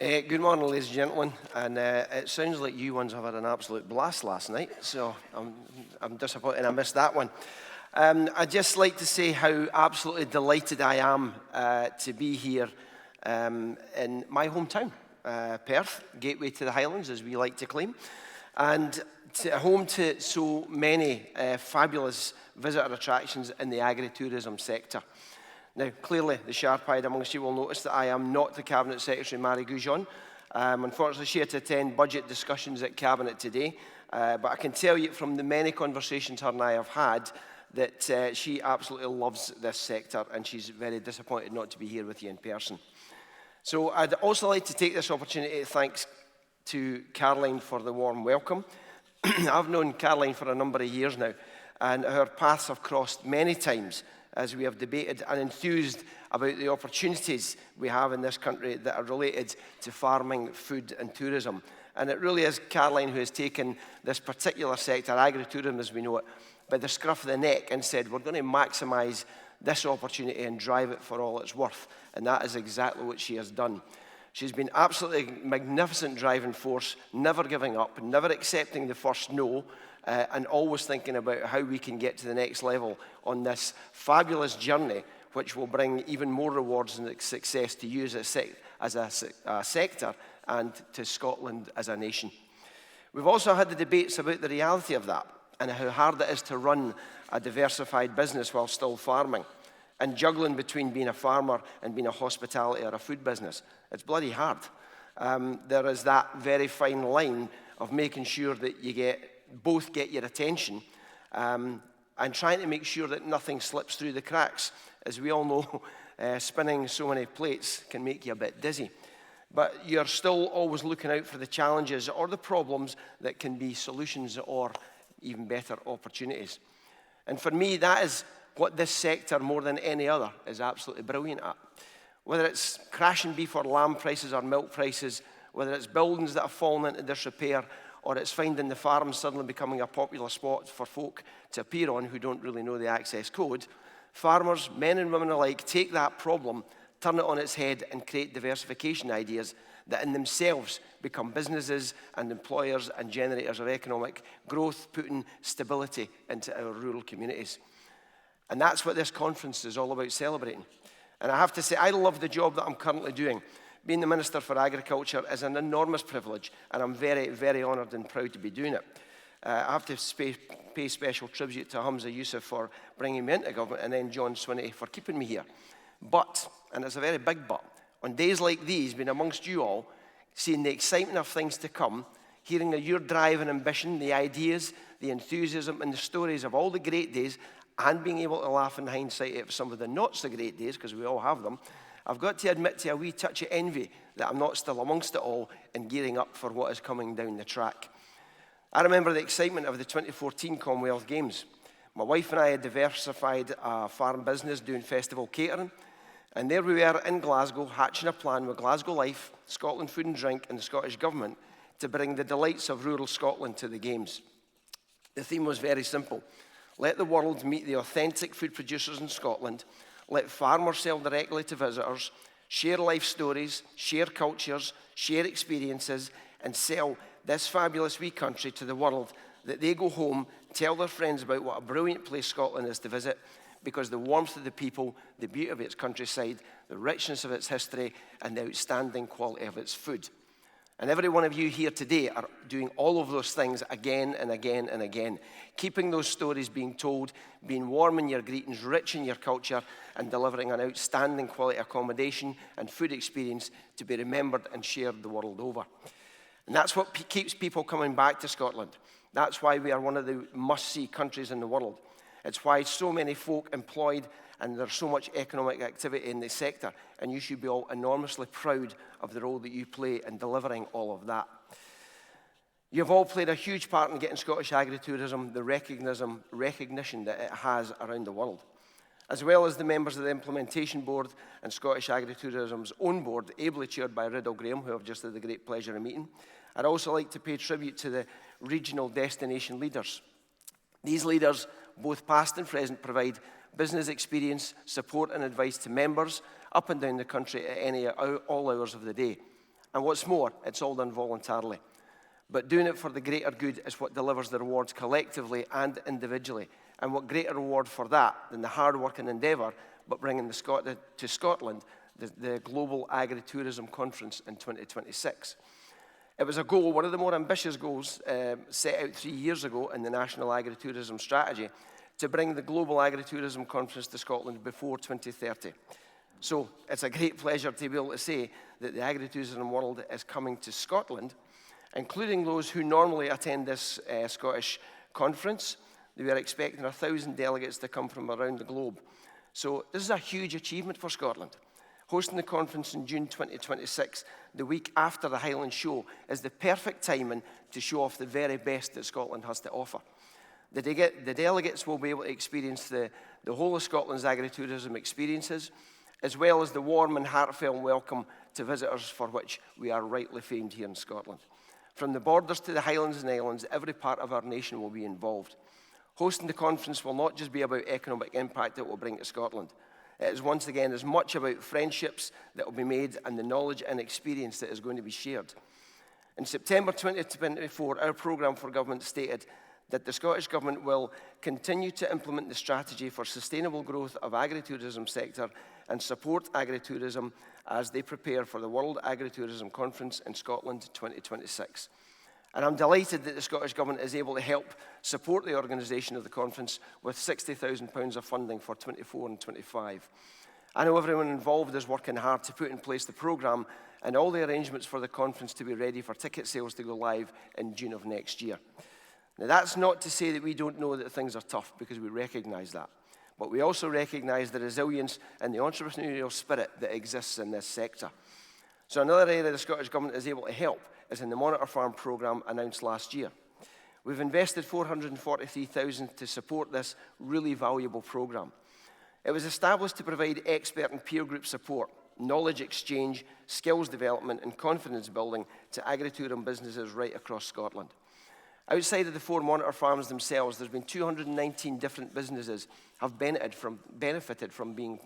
Good morning, ladies and gentlemen, and it sounds like you ones have had an absolute blast last night, so I'm disappointed I missed that one. I'd just like to say how absolutely delighted I am to be here in my hometown, Perth, gateway to the Highlands, as we like to claim, and home to so many fabulous visitor attractions in the agritourism sector. Now, clearly, the sharp-eyed amongst you will notice that I am not the Cabinet Secretary, Marijke Dunselman. Unfortunately, she had to attend budget discussions at Cabinet today, but I can tell you from the many conversations her and I have had that she absolutely loves this sector, and she's very disappointed not to be here with you in person. So I'd also like to take this opportunity to thank to Caroline for the warm welcome. I've known Caroline for a number of years now, and our paths have crossed many times as we have debated and enthused about the opportunities we have in this country that are related to farming, food and tourism. And it really is Caroline who has taken this particular sector, agritourism as we know it, by the scruff of the neck and said, we're going to maximise this opportunity and drive it for all it's worth. And that is exactly what she has done. She's been absolutely magnificent driving force, never giving up, never accepting the first no, and always thinking about how we can get to the next level on this fabulous journey, which will bring even more rewards and success to you as a sector and to Scotland as a nation. We've also had the debates about the reality of that and how hard it is to run a diversified business while still farming and juggling between being a farmer and being a hospitality or a food business. It's bloody hard. There is that very fine line of making sure that you both get your attention and trying to make sure that nothing slips through the cracks. As we all know, spinning so many plates can make you a bit dizzy. But you're still always looking out for the challenges or the problems that can be solutions or even better opportunities. And for me, that is what this sector, more than any other, is absolutely brilliant at. Whether it's crashing beef or lamb prices or milk prices, whether it's buildings that have fallen into disrepair, or it's finding the farm suddenly becoming a popular spot for folk to appear on who don't really know the access code, farmers, men and women alike, take that problem, turn it on its head and create diversification ideas that in themselves become businesses and employers and generators of economic growth, putting stability into our rural communities. And that's what this conference is all about celebrating. And I have to say, I love the job that I'm currently doing. Being the Minister for Agriculture is an enormous privilege, and I'm very, very honoured and proud to be doing it. I have to pay special tribute to Hamza Yusuf for bringing me into government, and then John Swinney for keeping me here. But, and it's a very big but, on days like these, being amongst you all, seeing the excitement of things to come, hearing your drive and ambition, the ideas, the enthusiasm, and the stories of all the great days, and being able to laugh in hindsight at some of the not so great days, because we all have them, I've got to admit to a wee touch of envy that I'm not still amongst it all and gearing up for what is coming down the track. I remember the excitement of the 2014 Commonwealth Games. My wife and I had diversified a farm business doing festival catering, and there we were in Glasgow hatching a plan with Glasgow Life, Scotland Food and Drink and the Scottish Government to bring the delights of rural Scotland to the Games. The theme was very simple. Let the world meet the authentic food producers in Scotland. Let farmers sell directly to visitors, share life stories, share cultures, share experiences, and sell this fabulous wee country to the world, that they go home, tell their friends about what a brilliant place Scotland is to visit, because the warmth of the people, the beauty of its countryside, the richness of its history, and the outstanding quality of its food. And every one of you here today are doing all of those things again and again and again, keeping those stories being told, being warm in your greetings, rich in your culture, and delivering an outstanding quality accommodation and food experience to be remembered and shared the world over. And that's what keeps people coming back to Scotland. That's why we are one of the must-see countries in the world. It's why so many folk employed and there's so much economic activity in the sector, and you should be all enormously proud of the role that you play in delivering all of that. You've all played a huge part in getting Scottish agritourism the recognition that it has around the world, as well as the members of the Implementation Board and Scottish Agritourism's own board, ably chaired by Riddle Graham, who I've just had the great pleasure of meeting. I'd also like to pay tribute to the regional destination leaders. These leaders, both past and present, provide business experience, support and advice to members up and down the country at all hours of the day. And what's more, it's all done voluntarily. But doing it for the greater good is what delivers the rewards collectively and individually. And what greater reward for that than the hard work and endeavour, but bringing to Scotland the Global Agritourism Conference in 2026. It was a goal, one of the more ambitious goals set out 3 years ago in the National Agritourism Strategy, to bring the Global Agritourism Conference to Scotland before 2030. So it's a great pleasure to be able to say that the agritourism world is coming to Scotland, including those who normally attend this Scottish conference. We are expecting 1,000 delegates to come from around the globe. So this is a huge achievement for Scotland. Hosting the conference in June 2026, the week after the Highland Show, is the perfect timing to show off the very best that Scotland has to offer. The delegates will be able to experience the whole of Scotland's agritourism experiences, as well as the warm and heartfelt welcome to visitors for which we are rightly famed here in Scotland. From the borders to the Highlands and Islands, every part of our nation will be involved. Hosting the conference will not just be about economic impact it will bring to Scotland. It is once again as much about friendships that will be made and the knowledge and experience that is going to be shared. In September 2024, our programme for government stated that the Scottish Government will continue to implement the strategy for sustainable growth of agritourism sector and support agritourism as they prepare for the World Agritourism Conference in Scotland 2026. And I'm delighted that the Scottish Government is able to help support the organisation of the conference with £60,000 of funding for 24 and 25. I know everyone involved is working hard to put in place the programme and all the arrangements for the conference to be ready for ticket sales to go live in June of next year. Now, that's not to say that we don't know that things are tough, because we recognise that. But we also recognise the resilience and the entrepreneurial spirit that exists in this sector. So another area the Scottish Government is able to help is in the Monitor Farm programme announced last year. We've invested $443,000 to support this really valuable programme. It was established to provide expert and peer group support, knowledge exchange, skills development and confidence building to agritourism businesses right across Scotland. Outside of the 4 monitor farms themselves, there's been 219 different businesses have benefited from being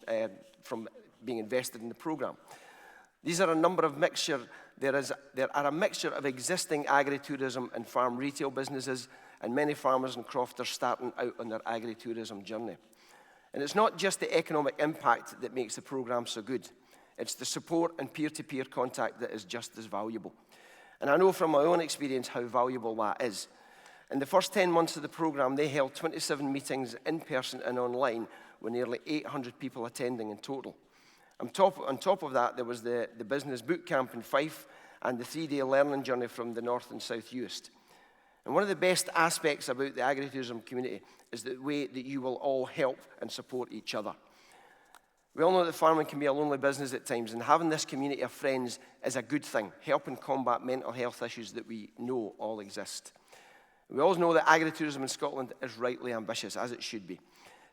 invested in the programme. These are a number of mixture. There are a mixture of existing agritourism and farm retail businesses, and many farmers and crofters starting out on their agritourism journey. And it's not just the economic impact that makes the programme so good. It's the support and peer-to-peer contact that is just as valuable. And I know from my own experience how valuable that is. In the first 10 months of the programme, they held 27 meetings in person and online, with nearly 800 people attending in total. On top of that, there was the business boot camp in Fife and the 3-day learning journey from the North and South Uist. And one of the best aspects about the agritourism community is the way that you will all help and support each other. We all know that farming can be a lonely business at times, and having this community of friends is a good thing, helping combat mental health issues that we know all exist. We all know that agritourism in Scotland is rightly ambitious, as it should be.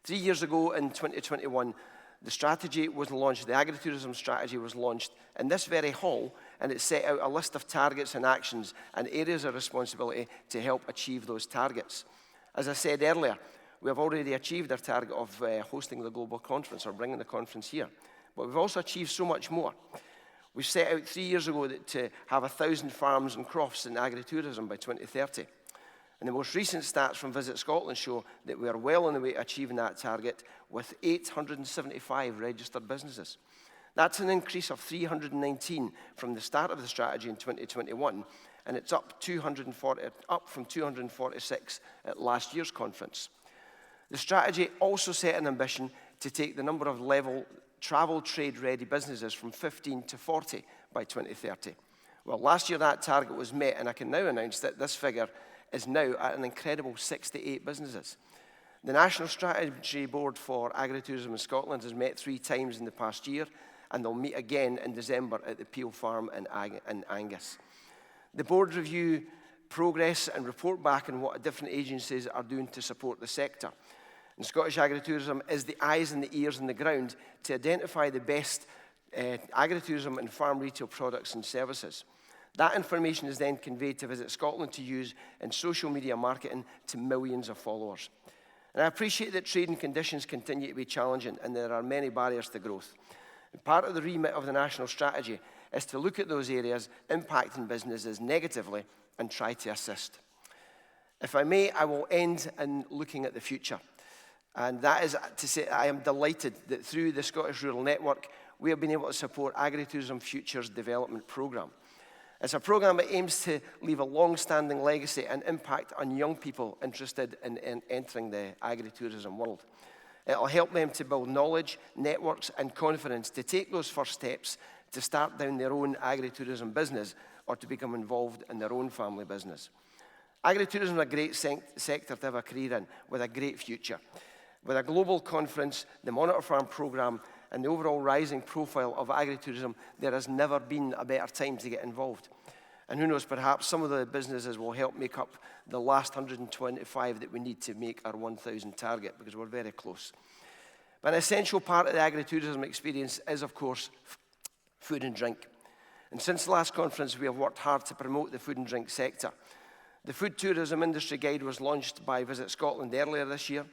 3 years ago in 2021, the strategy was launched, the Agritourism Strategy was launched in this very hall, and it set out a list of targets and actions and areas of responsibility to help achieve those targets. As I said earlier, we have already achieved our target of hosting the global conference, or bringing the conference here. But we've also achieved so much more. We set out 3 years ago to have 1,000 farms and crofts in agritourism by 2030. And the most recent stats from Visit Scotland show that we are well on the way to achieving that target, with 875 registered businesses. That's an increase of 319 from the start of the strategy in 2021, and it's up from 246 at last year's conference. The strategy also set an ambition to take the number of level travel trade ready businesses from 15 to 40 by 2030. Well, last year that target was met, and I can now announce that this figure is now at an incredible 68 businesses. The National Strategy Board for Agritourism in Scotland has met 3 times in the past year, and they'll meet again in December at the Peel Farm in Angus. The board review progress and report back on what different agencies are doing to support the sector. And Scottish agritourism is the eyes and the ears on the ground to identify the best agritourism and farm retail products and services. That information is then conveyed to Visit Scotland to use in social media marketing to millions of followers. And I appreciate that trading conditions continue to be challenging, and there are many barriers to growth. And part of the remit of the national strategy is to look at those areas impacting businesses negatively and try to assist. If I may, I will end in looking at the future. And that is to say I am delighted that through the Scottish Rural Network, we have been able to support Agritourism Futures Development Programme. It's a programme that aims to leave a long-standing legacy and impact on young people interested in entering the agritourism world. It'll help them to build knowledge, networks and confidence to take those first steps to start down their own agritourism business or to become involved in their own family business. Agritourism is a great sector to have a career in, with a great future. With a global conference, the Monitor Farm programme, and the overall rising profile of agritourism, there has never been a better time to get involved. And who knows, perhaps some of the businesses will help make up the last 125 that we need to make our 1,000 target, because we're very close. But an essential part of the agritourism experience is, of course, food and drink. And since the last conference, we have worked hard to promote the food and drink sector. The Food Tourism Industry Guide was launched by Visit Scotland earlier this year,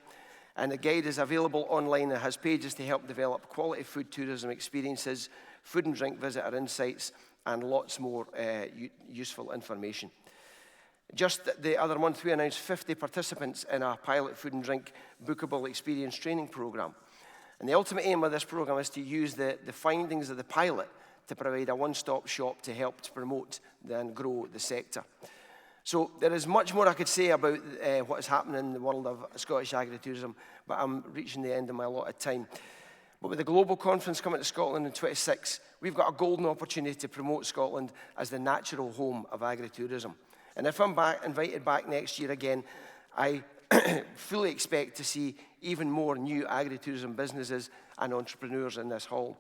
and the guide is available online and has pages to help develop quality food tourism experiences, food and drink visitor insights, and lots more useful information. Just the other month, we announced 50 participants in a pilot food and drink bookable experience training programme. And the ultimate aim of this programme is to use the findings of the pilot to provide a one-stop shop to help to promote and grow the sector. So there is much more I could say about what is happening in the world of Scottish agritourism, but I'm reaching the end of my allotted time. But with the global conference coming to Scotland in 26, we've got a golden opportunity to promote Scotland as the natural home of agritourism. And if I'm invited back next year again, I fully expect to see even more new agritourism businesses and entrepreneurs in this hall.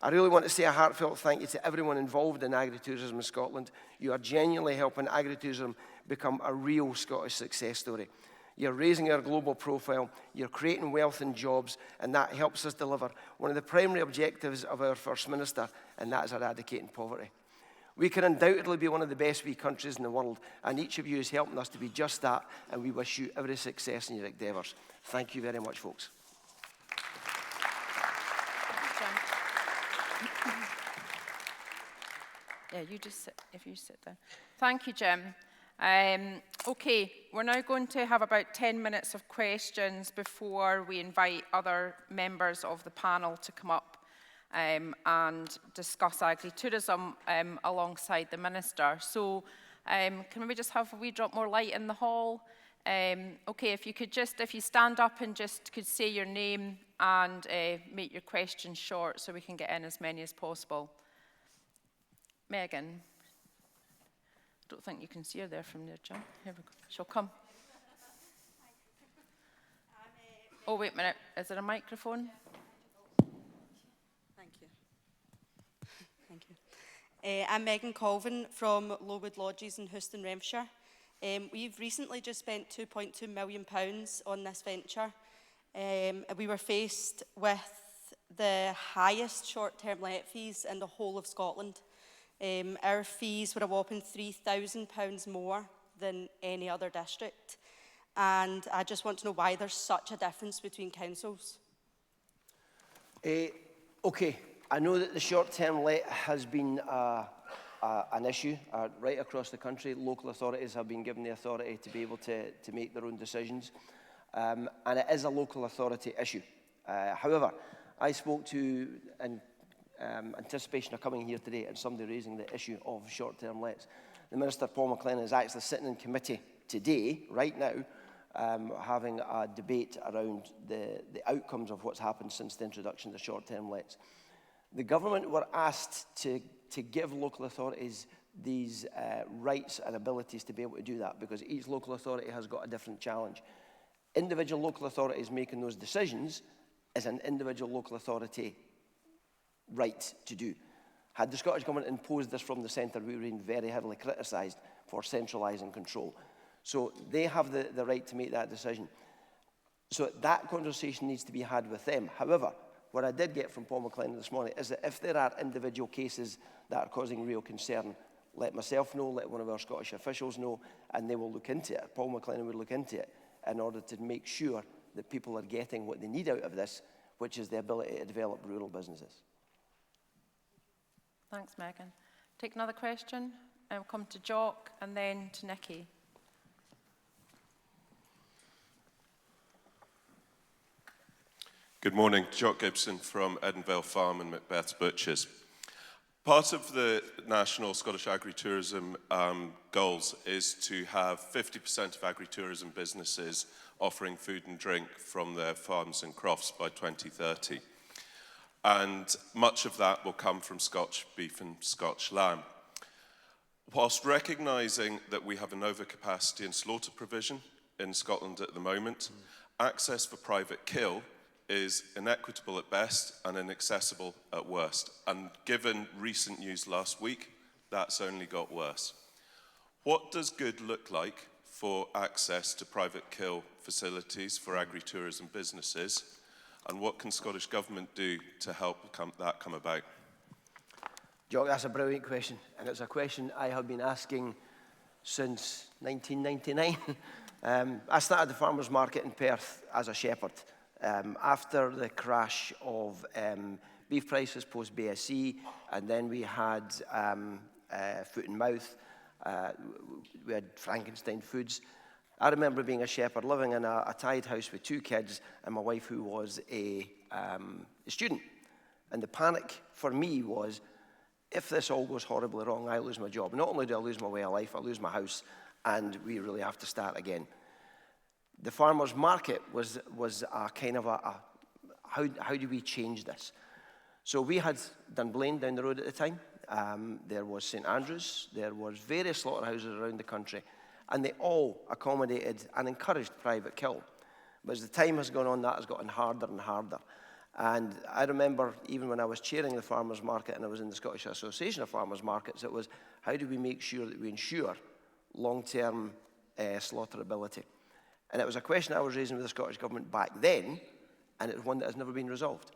I really want to say a heartfelt thank you to everyone involved in agritourism in Scotland. You are genuinely helping agritourism become a real Scottish success story. You're raising our global profile, you're creating wealth and jobs, and that helps us deliver one of the primary objectives of our First Minister, and that is eradicating poverty. We can undoubtedly be one of the best wee countries in the world, and each of you is helping us to be just that, and we wish you every success in your endeavours. Thank you very much, folks. Yeah, you just sit, if you sit down. Thank you, Jim. Okay, we're now going to have about 10 minutes of questions before we invite other members of the panel to come up and discuss agritourism alongside the Minister. So can we just have a wee drop more light in the hall? Okay, if you stand up and just could say your name and make your questions short so we can get in as many as possible. Megan. I don't think you can see her there from there, Jim. Here we go. She'll come. Oh, wait a minute. Is there a microphone? Thank you. Thank you. I'm Megan Colvin from Lowood Lodges in Houston, Renfrewshire. We've recently just spent £2.2 million on this venture. We were faced with the highest short-term let fees in the whole of Scotland. Our fees were a whopping £3,000 more than any other district. And I just want to know why there's such a difference between councils. Okay, I know that the short-term let has been an issue right across the country. Local authorities have been given the authority to be able to make their own decisions. And it is a local authority issue. However, I spoke to, in anticipation of coming here today, and somebody raising the issue of short-term lets. The Minister, Paul McLennan, is actually sitting in committee today, right now, having a debate around the outcomes of what's happened since the introduction of the short-term lets. The government were asked to give local authorities these rights and abilities to be able to do that, because each local authority has got a different challenge. Individual local authorities making those decisions is an individual local authority right to do. Had the Scottish Government imposed this from the centre, we would have been very heavily criticised for centralising control. So they have the right to make that decision. So that conversation needs to be had with them. However, what I did get from Paul McLennan this morning is that if there are individual cases that are causing real concern, let myself know, let one of our Scottish officials know, and they will look into it. Paul McLennan would look into it in order to make sure that people are getting what they need out of this, which is the ability to develop rural businesses. Thanks, Megan. Take another question, and we'll come to Jock and then to Nikki. Good morning, Jock Gibson from Edenvale Farm and Macbeth's Butchers. Part of the national Scottish agritourism goals is to have 50% of agritourism businesses offering food and drink from their farms and crofts by 2030. And much of that will come from Scotch beef and Scotch lamb. Whilst recognising that we have an overcapacity in slaughter provision in Scotland at the moment, access for private kill is inequitable at best and inaccessible at worst. And given recent news last week, that's only got worse. What does good look like for access to private kill facilities for agritourism businesses? And what can Scottish Government do to help that come about? Jock, that's a brilliant question. And it's a question I have been asking since 1999. I started the farmers market in Perth as a shepherd. After the crash of beef prices post-BSE, and then we had foot and mouth, we had Frankenstein foods. I remember being a shepherd, living in a tied house with 2 kids, and my wife who was a student. And the panic for me was, if this all goes horribly wrong, I lose my job. Not only do I lose my way of life, I lose my house, and we really have to start again. The farmers' market was a kind of how do we change this? So we had Dunblane down the road at the time. There was St Andrews. There was various slaughterhouses around the country, and they all accommodated and encouraged private kill. But as the time has gone on, that has gotten harder and harder. And I remember even when I was chairing the farmers' market and I was in the Scottish Association of Farmers' Markets, it was how do we make sure that we ensure long-term slaughterability? And it was a question I was raising with the Scottish Government back then, and it's one that has never been resolved.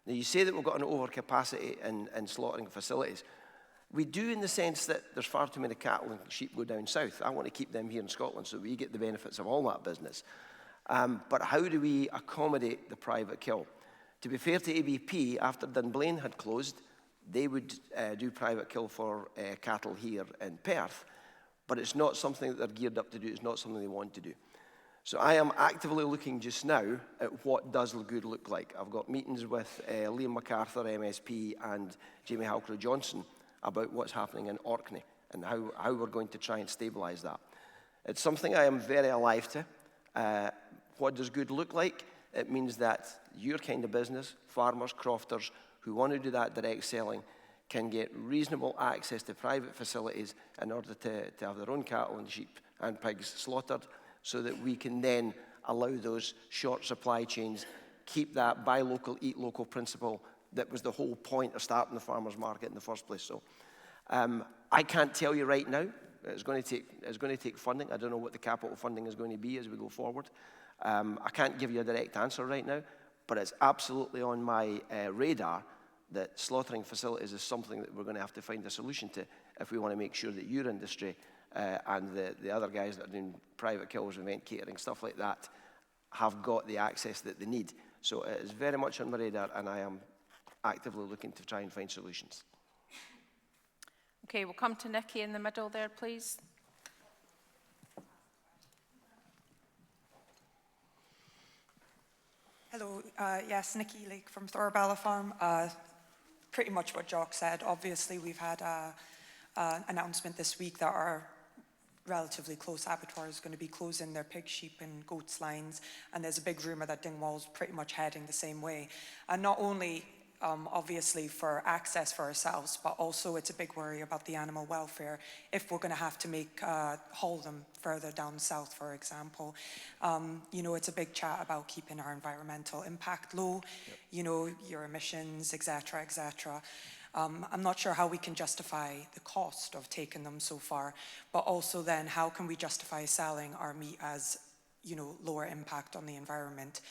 Now, you say that we've got an overcapacity in slaughtering facilities. We do in the sense that there's far too many cattle and sheep go down south. I want to keep them here in Scotland so we get the benefits of all that business. But how do we accommodate the private kill? To be fair to ABP, after Dunblane had closed, they would do private kill for cattle here in Perth, but it's not something that they're geared up to do. It's not something they want to do. So I am actively looking just now at what does good look like. I've got meetings with Liam MacArthur, MSP, and Jamie Halcrow-Johnson about what's happening in Orkney and how we're going to try and stabilise that. It's something I am very alive to. What does good look like? It means that your kind of business, farmers, crofters, who want to do that direct selling, can get reasonable access to private facilities in order to have their own cattle and sheep and pigs slaughtered, so that we can then allow those short supply chains, keep that buy local, eat local principle that was the whole point of starting the farmers market in the first place. So I can't tell you right now. It's going to take funding. I don't know what the capital funding is going to be as we go forward. I can't give you a direct answer right now, but it's absolutely on my radar that slaughtering facilities is something that we're going to have to find a solution to if we want to make sure that your industry and the other guys that are doing private kills, event catering, stuff like that, have got the access that they need. So it is very much on my radar, and I am actively looking to try and find solutions. Okay, we'll come to Nikki in the middle there, please. Hello, yes, Nikki Lake from Thorballa Farm. Pretty much what Jock said. Obviously, we've had an announcement this week that our relatively close abattoir is going to be closing their pig, sheep and goats lines, and there's a big rumour that Dingwall's pretty much heading the same way. And not only obviously for access for ourselves, but also it's a big worry about the animal welfare if we're going to have to haul them further down south, for example. You know, it's a big chat about keeping our environmental impact low, you know, your emissions, etc., etc. I'm not sure how we can justify the cost of taking them so far, but also then how can we justify selling our meat as, you know, lower impact on the environment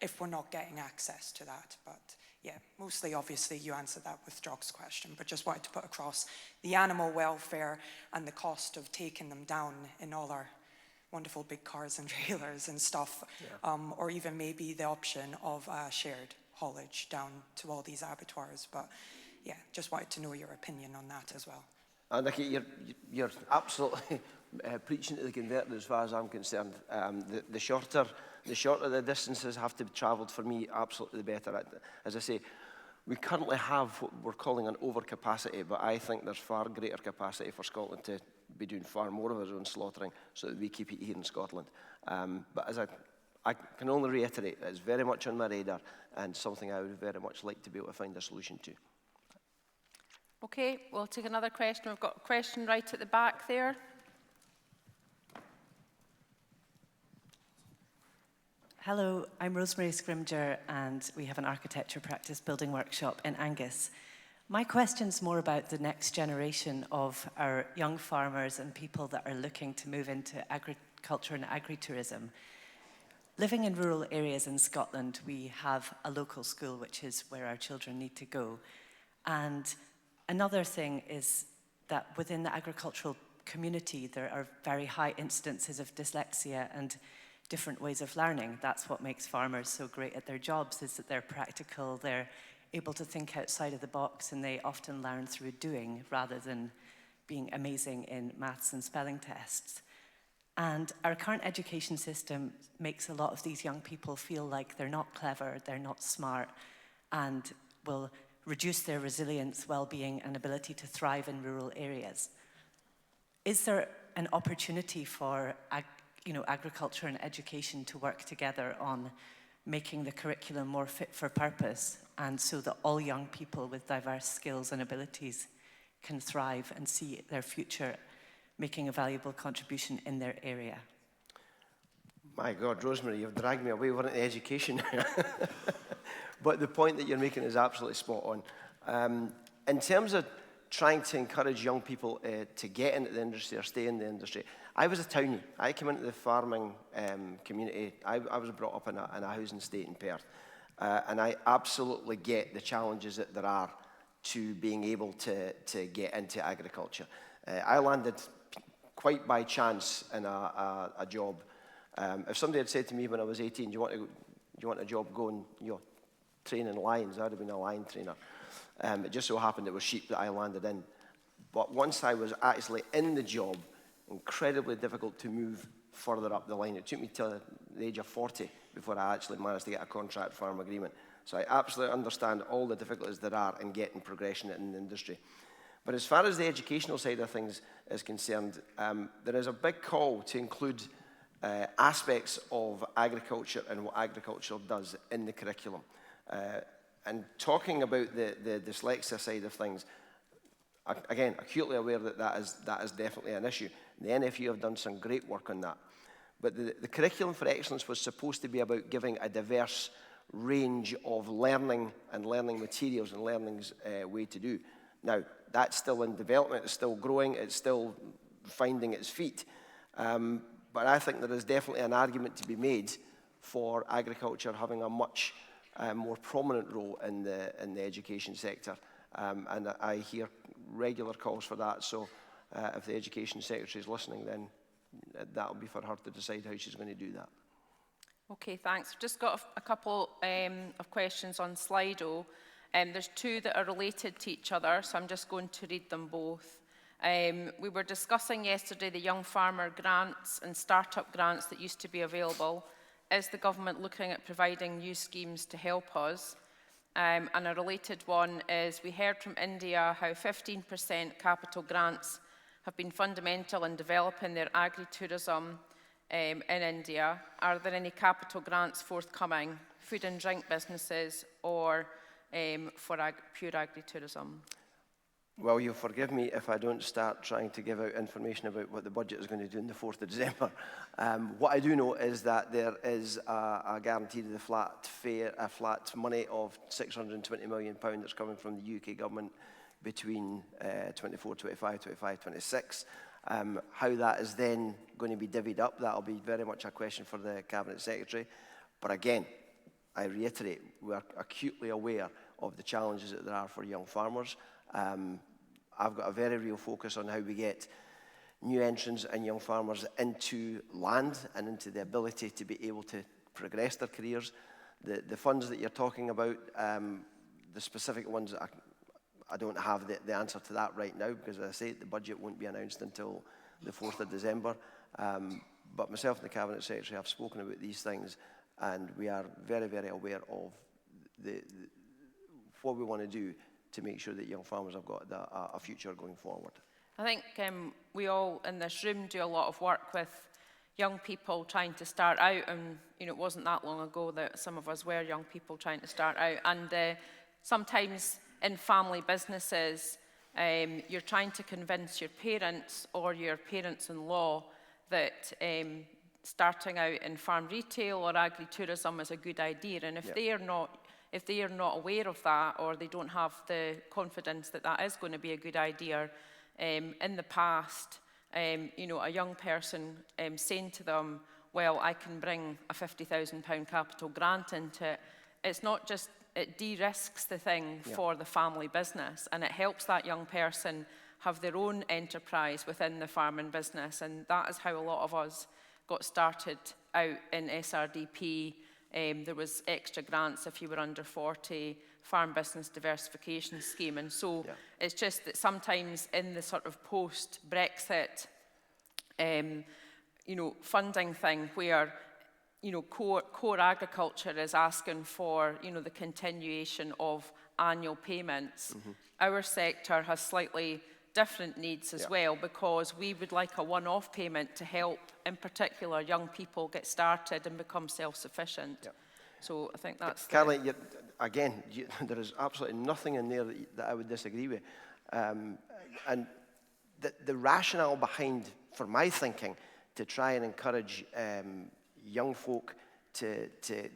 if we're not getting access to that. But yeah, mostly obviously you answered that with Jock's question, but just wanted to put across the animal welfare and the cost of taking them down in all our wonderful big cars and trailers and stuff, or even maybe the option of shared haulage down to all these abattoirs. But yeah, just wanted to know your opinion on that as well. And Nikki, you're absolutely preaching to the converted as far as I'm concerned. The shorter the distances have to be travelled for me, absolutely the better. As I say, we currently have what we're calling an overcapacity, but I think there's far greater capacity for Scotland to be doing far more of our own slaughtering so that we keep it here in Scotland. But as I can only reiterate, it's very much on my radar and something I would very much like to be able to find a solution to. Okay, we'll take another question. We've got a question right at the back there. Hello, I'm Rosemary Scrimger and we have an architecture practice building workshop in Angus. My question's more about the next generation of our young farmers and people that are looking to move into agriculture and agritourism. Living in rural areas in Scotland, we have a local school, which is where our children need to go. And another thing is that within the agricultural community, there are very high incidences of dyslexia and different ways of learning. That's what makes farmers so great at their jobs, is that they're practical, they're able to think outside of the box, and they often learn through doing rather than being amazing in maths and spelling tests. And our current education system makes a lot of these young people feel like they're not clever, they're not smart, and will reduce their resilience, well-being, and ability to thrive in rural areas. Is there an opportunity for agriculture and education to work together on making the curriculum more fit for purpose, and so that all young people with diverse skills and abilities can thrive and see their future making a valuable contribution in their area? My God, Rosemary, you've dragged me away. We're into education. But the point that you're making is absolutely spot on. In terms of trying to encourage young people to get into the industry or stay in the industry, I was a townie. I came into the farming community. I was brought up in a housing estate in Perth. And I absolutely get the challenges that there are to being able to get into agriculture. I landed quite by chance in a job. If somebody had said to me when I was 18, do you want a job going, training lions, I'd have been a lion trainer. It just so happened it was sheep that I landed in. But once I was actually in the job, incredibly difficult to move further up the line. It took me till the age of 40 before I actually managed to get a contract farm agreement. So I absolutely understand all the difficulties there are in getting progression in the industry. But as far as the educational side of things is concerned, there is a big call to include aspects of agriculture and what agriculture does in the curriculum. And talking about the dyslexia side of things, again, acutely aware that is definitely an issue. The NFU have done some great work on that. But the Curriculum for Excellence was supposed to be about giving a diverse range of learning and learning materials and learning's way to do. Now, that's still in development, it's still growing, it's still finding its feet. But I think there is definitely an argument to be made for agriculture having a much more prominent role in the education sector. And I hear regular calls for that, so if the Education Secretary is listening, then that'll be for her to decide how she's going to do that. Okay, thanks. We've just got a couple of questions on Slido. There's two that are related to each other, so I'm just going to read them both. We were discussing yesterday the young farmer grants and startup grants that used to be available. Is the government looking at providing new schemes to help us? And a related one is, we heard from India how 15% capital grants have been fundamental in developing their agritourism in India. Are there any capital grants forthcoming, food and drink businesses, or for pure agritourism? Well, you'll forgive me if I don't start trying to give out information about what the budget is going to do on the 4th of December. What I do know is that there is a guarantee to the flat money of £620 million that's coming from the UK government between 24, 25, 25, 26. How that is then going to be divvied up, that'll be very much a question for the Cabinet Secretary. But again, I reiterate, we are acutely aware of the challenges that there are for young farmers. I've got a very real focus on how we get new entrants and young farmers into land and into the ability to be able to progress their careers. The funds that you're talking about, the specific ones, I don't have the answer to that right now, because as I say, the budget won't be announced until the 4th of December. But myself and the Cabinet Secretary have spoken about these things, and we are very, very aware of what we want to do to make sure that young farmers have got a future going forward. I think we all in this room do a lot of work with young people trying to start out, and it wasn't that long ago that some of us were young people trying to start out, and sometimes in family businesses you're trying to convince your parents or your parents-in-law that starting out in farm retail or agritourism is a good idea, and if they are not aware of that, or they don't have the confidence that that is going to be a good idea, in the past, a young person saying to them, well, I can bring a £50,000 capital grant into it, it's not just, it de-risks the thing for the family business, and it helps that young person have their own enterprise within the farming business, and that is how a lot of us got started out in SRDP. There was extra grants if you were under 40, farm business diversification scheme, and so it's just that sometimes in the sort of post-Brexit funding thing, where core agriculture is asking for the continuation of annual payments, our sector has slightly different needs as well, because we would like a one-off payment to help, in particular, young people get started and become self-sufficient. So I think that's... Caroline, again, there is absolutely nothing in there that I would disagree with. And the rationale behind, for my thinking, to try and encourage young folk to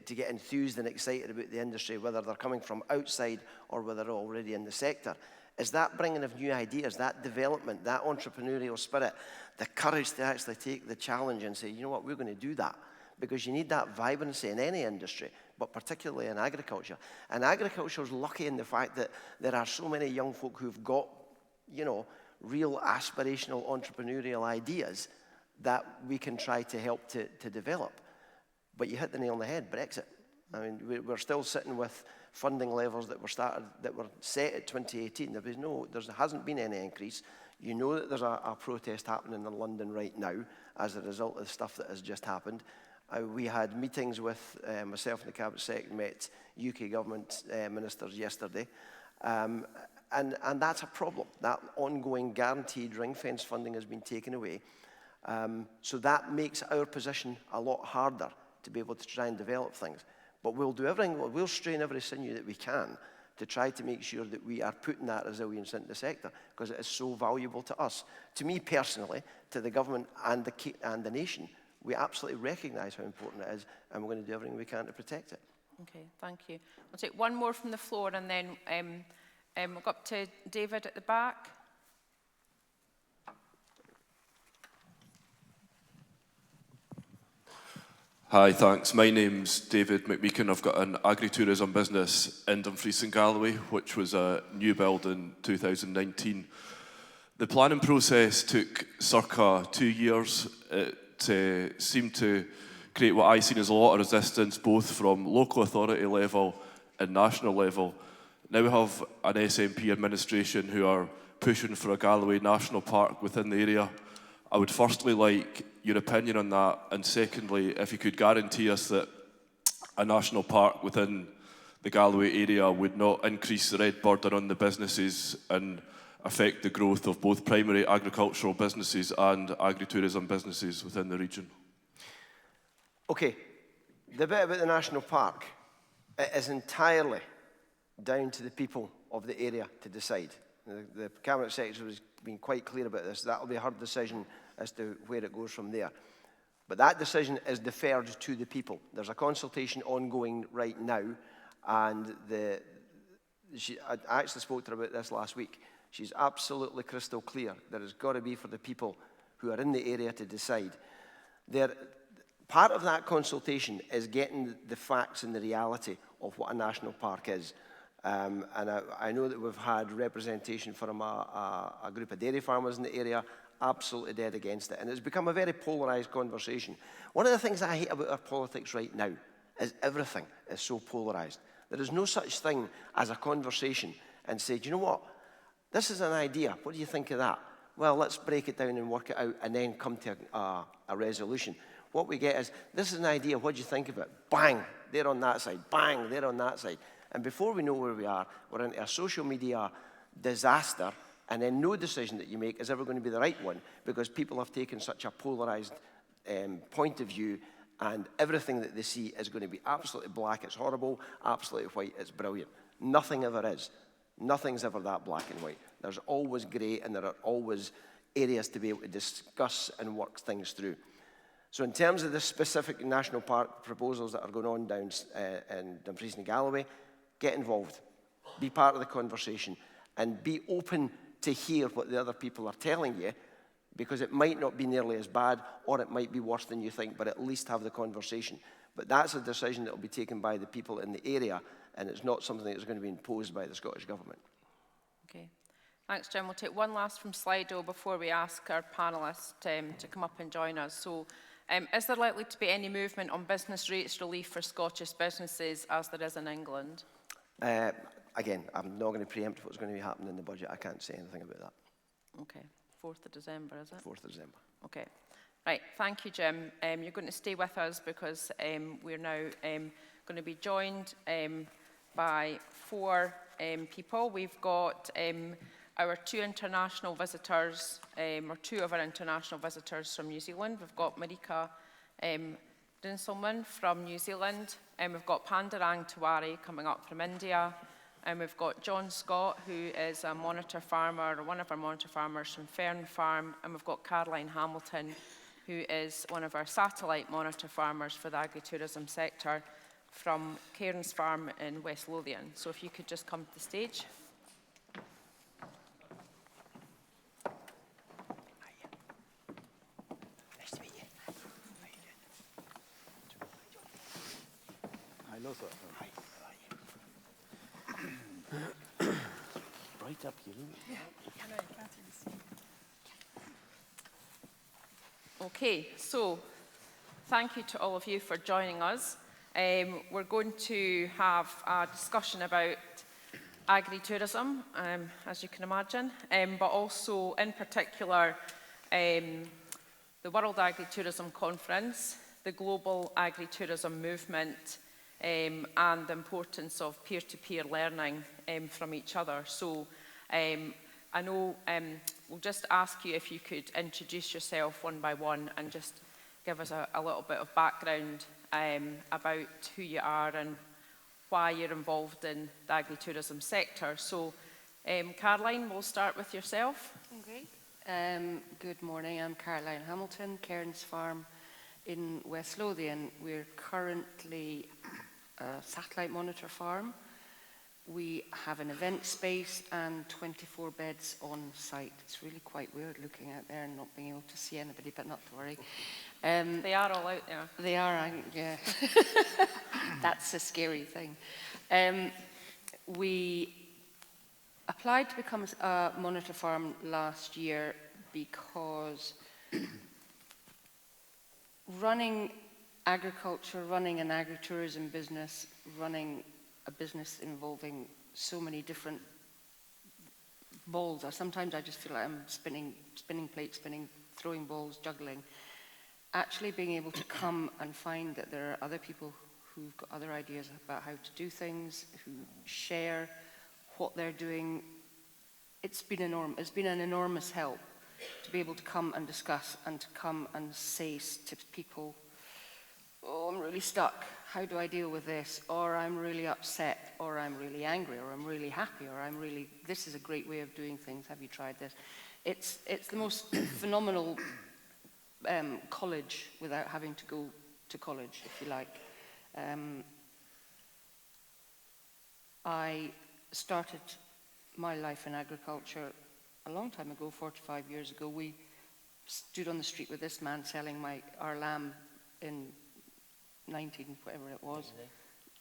get enthused and excited about the industry, whether they're coming from outside or whether they're already in the sector, is that bringing of new ideas, that development, that entrepreneurial spirit, the courage to actually take the challenge and say, you know what, we're going to do that. Because you need that vibrancy in any industry, but particularly in agriculture. And agriculture is lucky in the fact that there are so many young folk who've got, real aspirational entrepreneurial ideas that we can try to help to develop. But you hit the nail on the head, Brexit. I mean, we're still sitting with funding levels that were set at 2018. There hasn't been any increase. You know that there's a protest happening in London right now as a result of the stuff that has just happened. We had meetings with myself and the Cabinet Secretary, met UK government ministers yesterday, and that's a problem. That ongoing guaranteed ring-fence funding has been taken away. So that makes our position a lot harder to be able to try and develop things. But we'll do everything, we'll strain every sinew that we can to try to make sure that we are putting that resilience into the sector, because it is so valuable to us. To me personally, to the government and the nation, we absolutely recognise how important it is, and we're going to do everything we can to protect it. Okay, thank you. I'll take one more from the floor, and then we'll go up to David at the back. Hi, thanks. My name's David McMeekin. I've got an agritourism business in Dumfries and Galloway, which was a new build in 2019. The planning process took circa 2 years. It seemed to create what I seen as a lot of resistance, both from local authority level and national level. Now we have an SNP administration who are pushing for a Galloway National Park within the area. I would firstly like your opinion on that, and secondly, if you could guarantee us that a national park within the Galloway area would not increase the red burden on the businesses and affect the growth of both primary agricultural businesses and agritourism businesses within the region. Okay, the bit about the national park, it is entirely down to the people of the area to decide. The Cabinet Secretary has been quite clear about this. That will be her decision as to where it goes from there. But that decision is deferred to the people. There's a consultation ongoing right now, and I actually spoke to her about this last week. She's absolutely crystal clear that it's got to be for the people who are in the area to decide. Part of that consultation is getting the facts and the reality of what a national park is. And I know that we've had representation from a group of dairy farmers in the area, absolutely dead against it. And it's become a very polarised conversation. One of the things I hate about our politics right now is everything is so polarised. There is no such thing as a conversation and say, do you know what? This is an idea. What do you think of that? Well, let's break it down and work it out and then come to a resolution. What we get is, this is an idea. What do you think of it? Bang, they're on that side. Bang, they're on that side. And before we know where we are, we're into a social media disaster, and then no decision that you make is ever going to be the right one because people have taken such a polarized point of view, and everything that they see is going to be absolutely black, it's horrible, absolutely white, it's brilliant. Nothing ever is. Nothing's ever that black and white. There's always grey, and there are always areas to be able to discuss and work things through. So in terms of the specific national park proposals that are going on down in Dumfries and Galloway, get involved, be part of the conversation, and be open to hear what the other people are telling you, because it might not be nearly as bad, or it might be worse than you think, but at least have the conversation. But that's a decision that will be taken by the people in the area, and it's not something that's going to be imposed by the Scottish Government. Okay. Thanks, Jim. We'll take one last from Slido before we ask our panellists to come up and join us. So, is there likely to be any movement on business rates relief for Scottish businesses as there is in England? Again, I'm not going to preempt what's going to be happening in the budget. I can't say anything about that. Okay. 4th of December, is it? 4th of December. Okay. Right. Thank you, Jim. You're going to stay with us because we're now going to be joined by 4 people. We've got our 2 international visitors, or 2 of our international visitors from New Zealand. We've got Marijke Dunselman from New Zealand, and we've got Pandurang Taware coming up from India, and we've got John Scott, who is a monitor farmer, or one of our monitor farmers from Fearn Farm, and we've got Caroline Hamilton, who is one of our satellite monitor farmers for the agritourism sector from Cairns Farm in West Lothian. So if you could just come to the stage. Hello, sir. Hi. Right up here. Okay, so thank you to all of you for joining us. We're going to have a discussion about agritourism, as you can imagine, but also in particular the World Agritourism Conference, the global agritourism movement, and the importance of peer-to-peer learning from each other. So I know we'll just ask you if you could introduce yourself one by one and just give us a little bit of background about who you are and why you're involved in the agritourism sector. So Caroline, we'll start with yourself. Okay. Good morning, I'm Caroline Hamilton, Cairns Farm in West Lothian. We're currently a satellite monitor farm. We have an event space and 24 beds on site. It's really quite weird looking out there and not being able to see anybody, but not to worry. They are all out there. They are, yeah. That's a scary thing. We applied to become a monitor farm last year because running agriculture, running an agritourism business, running a business involving so many different balls, or sometimes I just feel like I'm spinning plates, throwing balls, juggling. Actually being able to come and find that there are other people who've got other ideas about how to do things, who share what they're doing, it's been an enormous help to be able to come and discuss and to come and say to people, oh, I'm really stuck, how do I deal with this? Or I'm really upset, or I'm really angry, or I'm really happy, or this is a great way of doing things, have you tried this? It's the most phenomenal college without having to go to college, if you like. I started my life in agriculture a long time ago, 45 years ago. We stood on the street with this man selling our lamb in 19, whatever it was,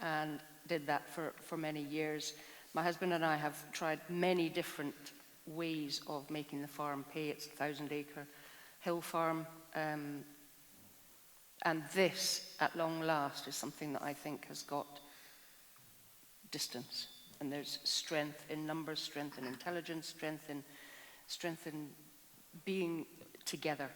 and did that for many years. My husband and I have tried many different ways of making the farm pay. It's a 1,000-acre hill farm, and this, at long last, is something that I think has got distance. and there's strength in numbers, strength in intelligence, strength in being together.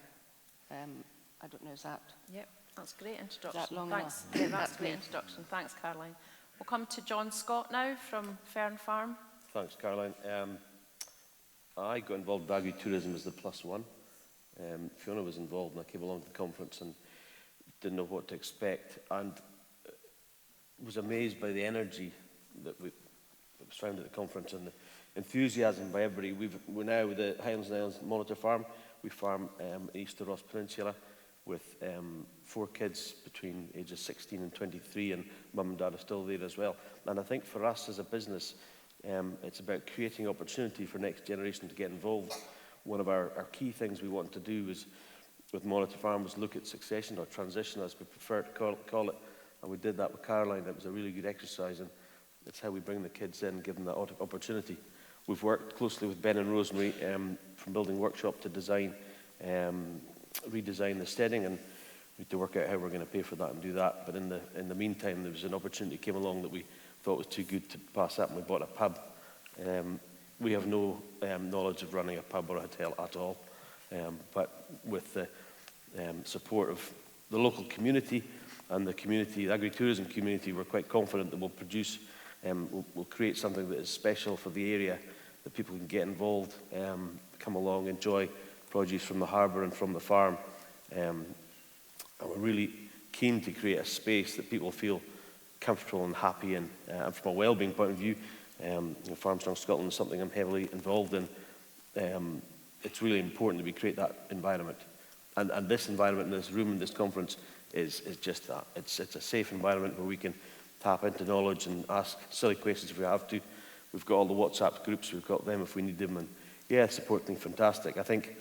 I don't know, is that? Yep, that's a great introduction. That long Thanks. enough? Yeah, that's a great me. introduction. Thanks, Caroline. We'll come to John Scott now from Fearn Farm. Thanks, Caroline. I got involved with agritourism as the +1. Fiona was involved, and I came along to the conference and didn't know what to expect, and was amazed by the energy that was found at the conference and the enthusiasm by everybody. We're now with the Highlands and Islands Monitor Farm. We farm east of Ross Peninsula with 4 kids between ages 16 and 23, and mum and dad are still there as well. And I think for us as a business, it's about creating opportunity for next generation to get involved. One of our key things we want to do is, with Monitor Farm, was look at succession or transition, as we prefer to call it. And we did that with Caroline. It was a really good exercise, and it's how we bring the kids in, give them that opportunity. We've worked closely with Ben and Rosemary from building workshop to design, redesign the steading, and we had to work out how we're going to pay for that and do that. But in the meantime, there was an opportunity that came along that we thought was too good to pass up, and we bought a pub. We have no knowledge of running a pub or a hotel at all, but with the support of the local community and the agritourism community, we're quite confident that we'll produce, we'll create something that is special for the area, that people can get involved, come along, enjoy produce from the harbour and from the farm. And we're really keen to create a space that people feel comfortable and happy in. And from a wellbeing point of view, Farmstrong Scotland is something I'm heavily involved in. It's really important that we create that environment. And this environment, in this room, in this conference, is just that. It's a safe environment where we can tap into knowledge and ask silly questions if we have to. We've got all the WhatsApp groups, we've got them if we need them. And yeah, support thing fantastic. I think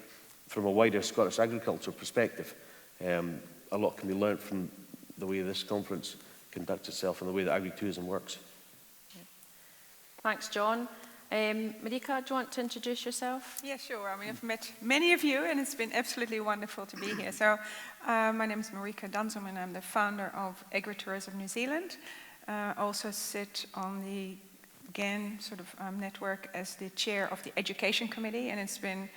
from a wider Scottish agriculture perspective, a lot can be learnt from the way this conference conducts itself and the way that agritourism works. Thanks, John. Marijke, do you want to introduce yourself? Yeah, sure. I mean, I've met many of you, and it's been absolutely wonderful to be here. So, my name is Marijke Dunselman. I'm the founder of Agritourism New Zealand. I also sit on the, again, sort of network as the chair of the Education Committee, and it's been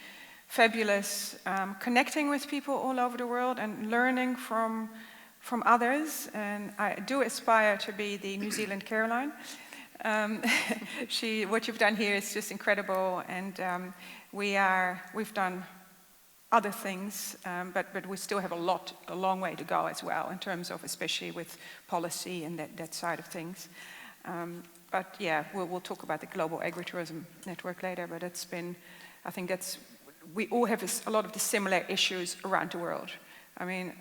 fabulous connecting with people all over the world and learning from others. And I do aspire to be the New Zealand Caroline. What you've done here is just incredible, and we've done other things, but we still have a long way to go as well in terms of, especially with policy and that side of things. But yeah, we'll talk about the Global Agritourism Network later. But it's been, I think we all have a lot of the similar issues around the world. I mean,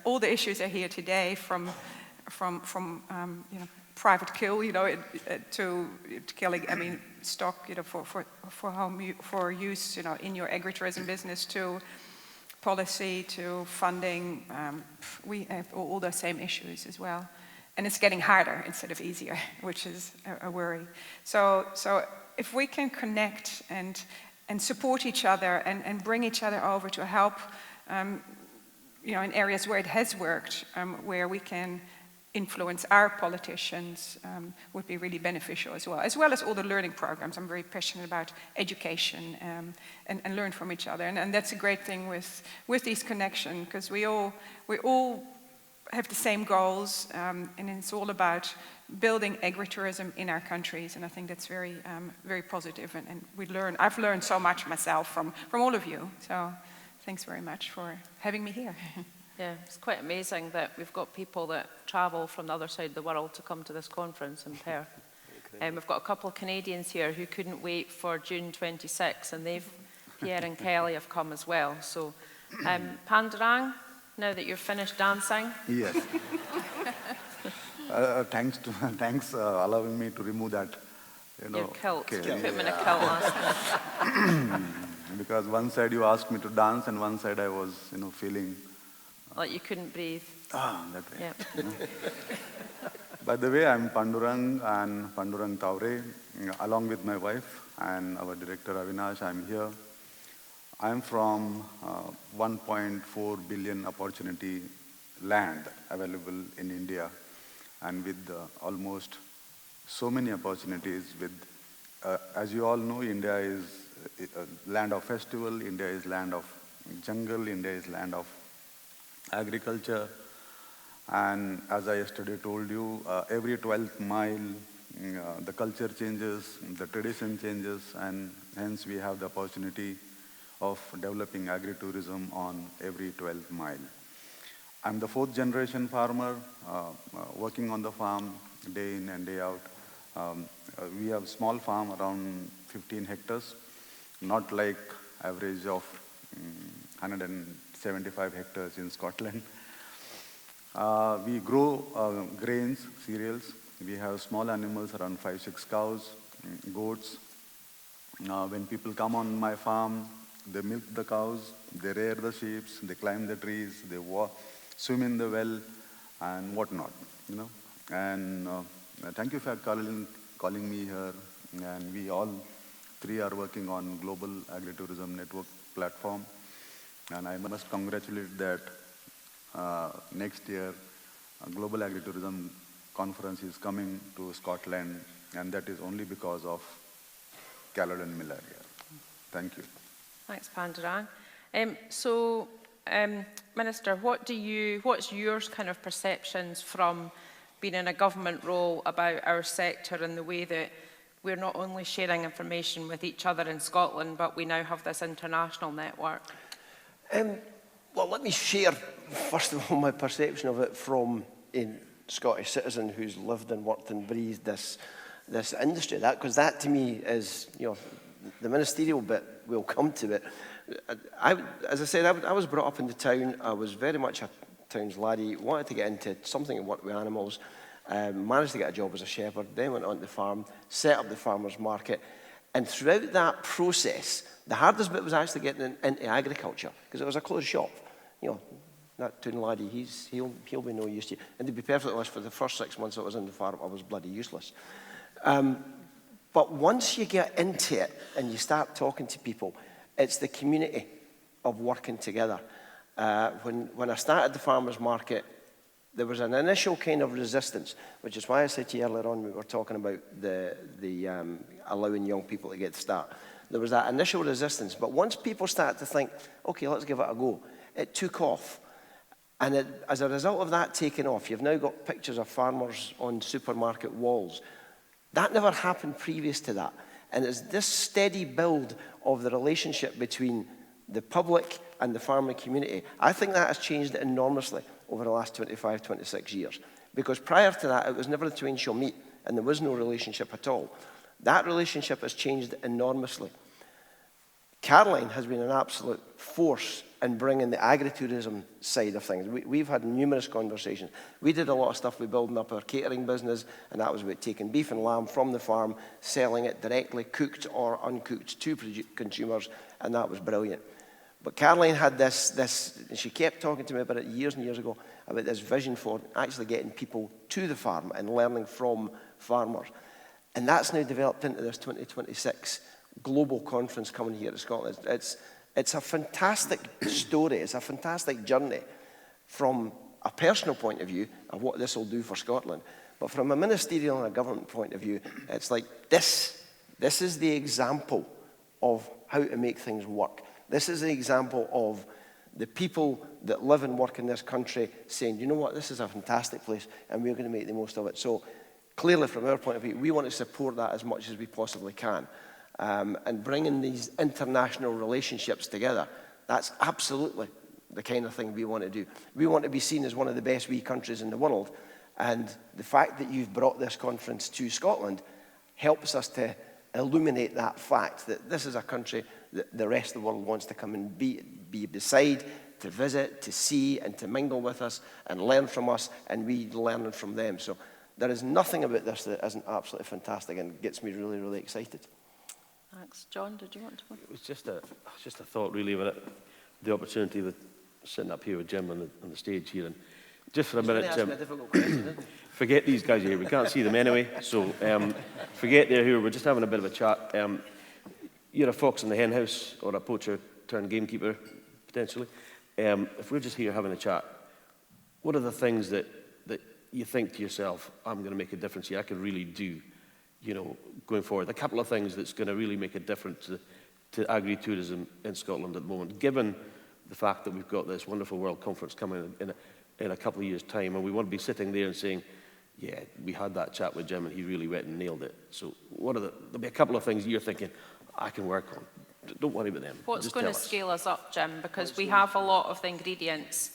all the issues are here today, from private kill, to killing, stock, for use, in your agritourism business, to policy, to funding. We have all the same issues as well, and it's getting harder instead of easier, which is a worry. So if we can connect and support each other and bring each other over to help, in areas where it has worked, where we can influence our politicians, would be really beneficial as well as all the learning programs. I'm very passionate about education and learn from each other, and that's a great thing with these connections, because we all have the same goals, and it's all about building agritourism in our countries, and I think that's very very positive, and I've learned so much myself from all of you, so thanks very much for having me here. Yeah, it's quite amazing that we've got people that travel from the other side of the world to come to this conference in Perth. We've got a couple of Canadians here who couldn't wait for June 26, and Pierre and Kelly have come as well. So, Pandurang, now that you're finished dancing. Yes. Thanks allowing me to remove that, your kilt. Okay. You put him in a kilt last night. Because one side you asked me to dance, and one side I was, feeling like you couldn't breathe. That way. Yeah. By the way, I'm Pandurang and Pandurang Taware, along with my wife and our director Avinash. I'm here. I'm from 1.4 billion opportunity land available in India, and with almost so many opportunities with, as you all know, India is a land of festival, India is land of jungle, India is land of agriculture. And as I yesterday told you, every 12th mile, the culture changes, the tradition changes, and hence we have the opportunity of developing agritourism on every 12th mile. I'm the 4th generation farmer, working on the farm day in and day out. We have a small farm around 15 hectares, not like average of 175 hectares in Scotland. We grow grains, cereals. We have small animals, around 5-6 cows, goats. When people come on my farm, they milk the cows, they rear the sheep, they climb the trees, they swim in the well, and whatnot, you know. And thank you for calling me here. And we all three are working on Global Agritourism Network platform. And I must congratulate that next year, a Global Agritourism Conference is coming to Scotland, and that is only because of Caroline Millar here. Thank you. Thanks, Pandurang. Minister, what's your kind of perceptions from being in a government role about our sector and the way that we're not only sharing information with each other in Scotland, but we now have this international network? Well, let me share, first of all, my perception of it from a Scottish citizen who's lived and worked and breathed this industry. Because that to me is, you know, the ministerial bit, we'll come to it. As I said, I was brought up in the town. I was very much a town's laddie, wanted to get into something and work with animals, managed to get a job as a shepherd, then went on to the farm, set up the farmers market. And throughout that process, the hardest bit was actually getting into agriculture, because it was a closed shop. You know, that town laddie, he'll be no use to you. And to be perfectly honest, for the first 6 months I was in the farm, I was bloody useless. But once you get into it and you start talking to people, it's the community of working together. When I started the farmers market, there was an initial kind of resistance, which is why I said to you earlier on, we were talking about the allowing young people to get to start. There was that initial resistance, but once people started to think, okay, let's give it a go, it took off. And as a result of that taking off, you've now got pictures of farmers on supermarket walls. That never happened previous to that. And it's this steady build of the relationship between the public and the farming community. I think that has changed enormously over the last 25, 26 years. Because prior to that, it was never the twain shall meet, and there was no relationship at all. That relationship has changed enormously. Caroline has been an absolute force in bringing the agritourism side of things. We've had numerous conversations. We did a lot of stuff with building up our catering business, and that was about taking beef and lamb from the farm, selling it directly, cooked or uncooked, to consumers, and that was brilliant. But Caroline had this, and she kept talking to me about it years and years ago, about this vision for actually getting people to the farm and learning from farmers. And that's now developed into this 2026 global conference coming here to Scotland. It's a fantastic story. It's a fantastic journey from a personal point of view of what this will do for Scotland. But from a ministerial and a government point of view, it's like this is the example of how to make things work. This is the example of the people that live and work in this country saying, you know what, this is a fantastic place and we're going to make the most of it. So clearly from our point of view, we want to support that as much as we possibly can. And bringing these international relationships together, that's absolutely the kind of thing we want to do. We want to be seen as one of the best wee countries in the world. And the fact that you've brought this conference to Scotland helps us to illuminate that fact that this is a country that the rest of the world wants to come and be beside, to visit, to see, and to mingle with us and learn from us, and we learning from them. So there is nothing about this that isn't absolutely fantastic and gets me really, really excited. Thanks. John, did you want to? It was just a thought, really, with the opportunity with sitting up here with Jim on the stage here. And just for a minute, Jim, forget these guys here. We can't see them anyway, so forget they're here. We're just having a bit of a chat. You're a fox in the hen house, or a poacher turned gamekeeper, potentially. If we're just here having a chat, what are the things that you think to yourself, I'm going to make a difference here, I can really do, you know, going forward. A couple of things that's going to really make a difference to agri-tourism in Scotland at the moment, given the fact that we've got this wonderful World Conference coming in a couple of years' time, and we want to be sitting there and saying, yeah, we had that chat with Jim and he really went and nailed it. So there'll be a couple of things you're thinking, I can work on. Don't worry about them. What's Just going to tell us. scale us up, Jim? Because we have a lot of the ingredients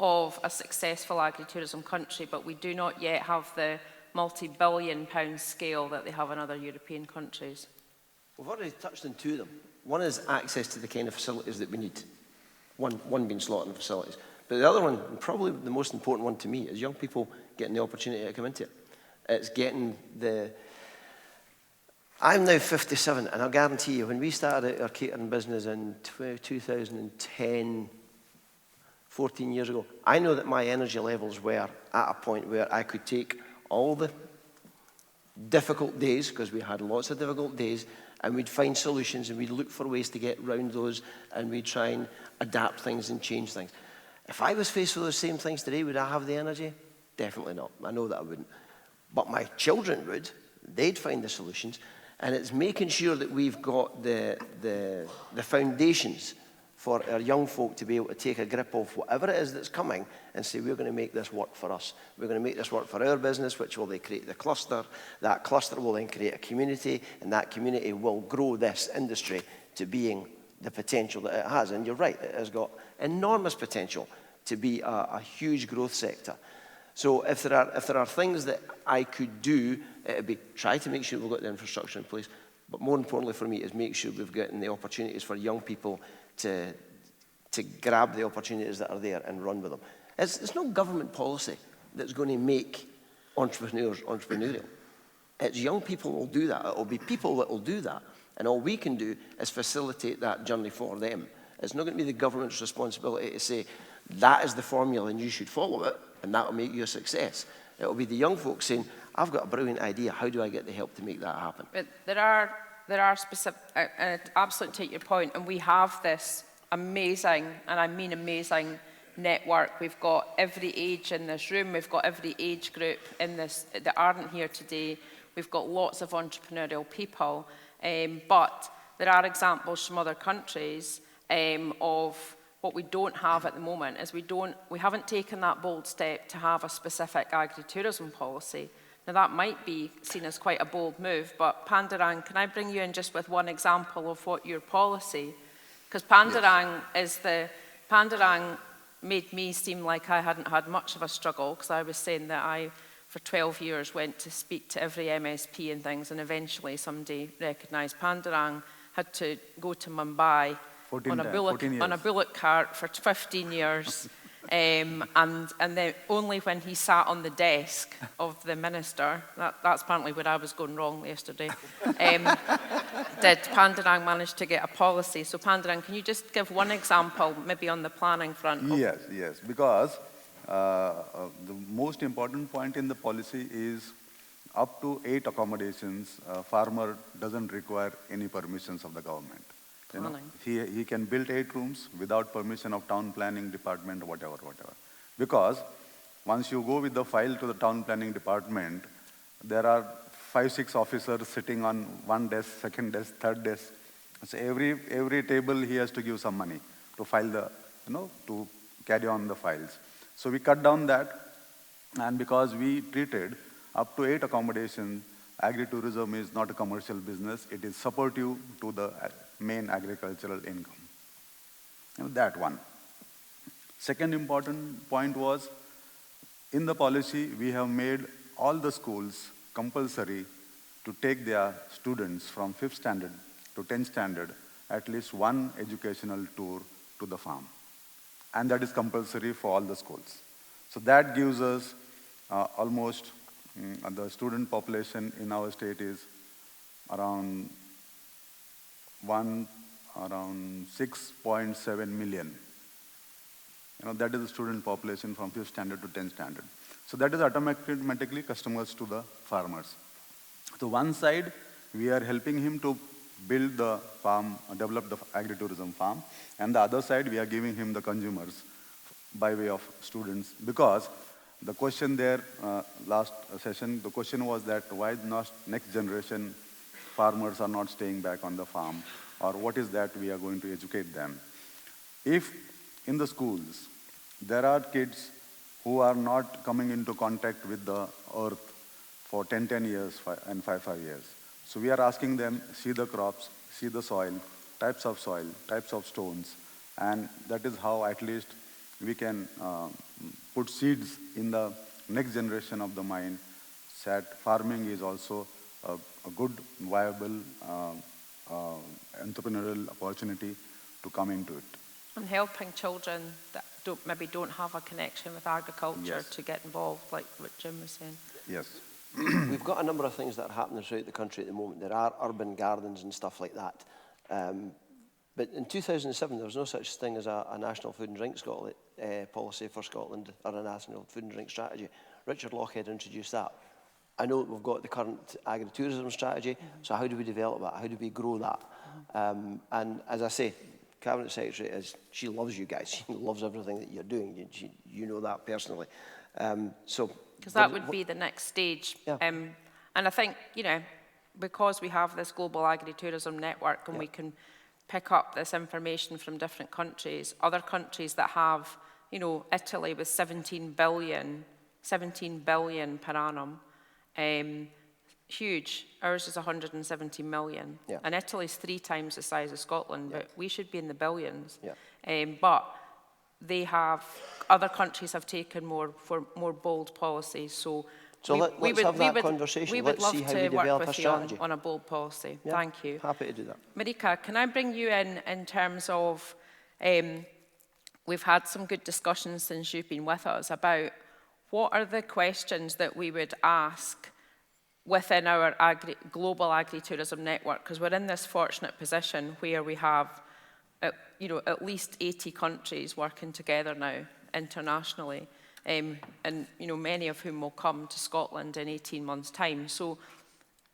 of a successful agritourism country, but we do not yet have the multi-billion pound scale that they have in other European countries. We've already touched on two of them. One is access to the kind of facilities that we need. One being slaughtering facilities. But the other one, and probably the most important one to me, is young people getting the opportunity to come into it. It's getting the... I'm now 57, and I'll guarantee you, when we started our catering business in 2010, 14 years ago, I know that my energy levels were at a point where I could take all the difficult days, because we had lots of difficult days, and we'd find solutions, and we'd look for ways to get around those, and we'd try and adapt things and change things. If I was faced with those same things today, would I have the energy? Definitely not. I know that I wouldn't. But my children would. They'd find the solutions. And it's making sure that we've got the foundations for our young folk to be able to take a grip of whatever it is that's coming and say, we're going to make this work for us. We're going to make this work for our business, which will then create the cluster. That cluster will then create a community, and that community will grow this industry to being the potential that it has. And you're right, it has got enormous potential to be a huge growth sector. So if there are things that I could do, it would be try to make sure we've got the infrastructure in place. But more importantly for me is make sure we've got the opportunities for young people to grab the opportunities that are there and run with them. It's no government policy that's going to make entrepreneurs entrepreneurial. It's young people who will do that. It will be people that will do that. And all we can do is facilitate that journey for them. It's not going to be the government's responsibility to say, that is the formula and you should follow it, and that will make you a success. It will be the young folks saying, I've got a brilliant idea. How do I get the help to make that happen? But there are specific, and I absolutely take your point, and we have this amazing, and I mean amazing, network. We've got every age in this room. We've got every age group in this that aren't here today. We've got lots of entrepreneurial people, but there are examples from other countries of what we don't have at the moment is we haven't taken that bold step to have a specific agritourism policy. Now that might be seen as quite a bold move, but Pandurang, can I bring you in just with one example of what your policy, because Pandurang Pandurang made me seem like I hadn't had much of a struggle, because I was saying that I, for 12 years, went to speak to every MSP and things, and eventually somebody recognised Pandurang had to go to Mumbai on a bullock cart for 15 years. And then only when he sat on the desk of the minister, that's apparently where I was going wrong yesterday, did Pandurang manage to get a policy. So Pandurang, can you just give one example, maybe on the planning front? Yes, because the most important point in the policy is up to 8 accommodations, farmer doesn't require any permissions of the government. You know, he can build 8 rooms without permission of town planning department, whatever. Because once you go with the file to the town planning department, there are 5-6 officers sitting on one desk, second desk, third desk. So every table he has to give some money to file to carry on the files. So we cut down that, and because we treated up to 8 accommodations, agritourism is not a commercial business. It is supportive to the main agricultural income. That one. Second important point was, in the policy, we have made all the schools compulsory to take their students from 5th standard to 10th standard at least one educational tour to the farm. And that is compulsory for all the schools. So that gives us almost, the student population in our state is around 6.7 million. That is the student population from 5th standard to 10th standard. So that is automatically customers to the farmers. So one side, we are helping him to build the farm, develop the agritourism farm. And the other side, we are giving him the consumers by way of students. Because the question there, last session, the question was that why not next generation farmers are not staying back on the farm, or what is that we are going to educate them. If in the schools, there are kids who are not coming into contact with the earth for 10 years and 5 years. So we are asking them, see the crops, see the soil, types of stones, and that is how at least we can put seeds in the next generation of the mind, that farming is also a good, viable entrepreneurial opportunity to come into it. And helping children that maybe don't have a connection with agriculture to get involved, like what Jim was saying. Yes. We've got a number of things that are happening throughout the country at the moment. There are urban gardens and stuff like that. But in 2007, there was no such thing as a national food and drink policy for Scotland, or a national food and drink strategy. Richard Lochhead introduced that. I know that we've got the current agritourism strategy, so how do we develop that? How do we grow that? And as I say, Cabinet Secretary, she loves you guys. She loves everything that you're doing. You know that personally. Because that would be the next stage. Yeah. And I think, you know, because we have this global agritourism network and we can pick up this information from different countries, other countries that have, you know, Italy with 17 billion per annum, huge. Ours is 170 million. Yeah. And Italy's 3 times the size of Scotland, but we should be in the billions. Yeah. But they have, other countries have taken more bold policies. So let's have that conversation. We would love to work with you on a bold policy. Yeah. Thank you. Happy to do that. Marijke, can I bring you in terms of, we've had some good discussions since you've been with us about what are the questions that we would ask within our global agritourism network, because we're in this fortunate position where we have at least 80 countries working together now internationally, and many of whom will come to Scotland in 18 months' time. So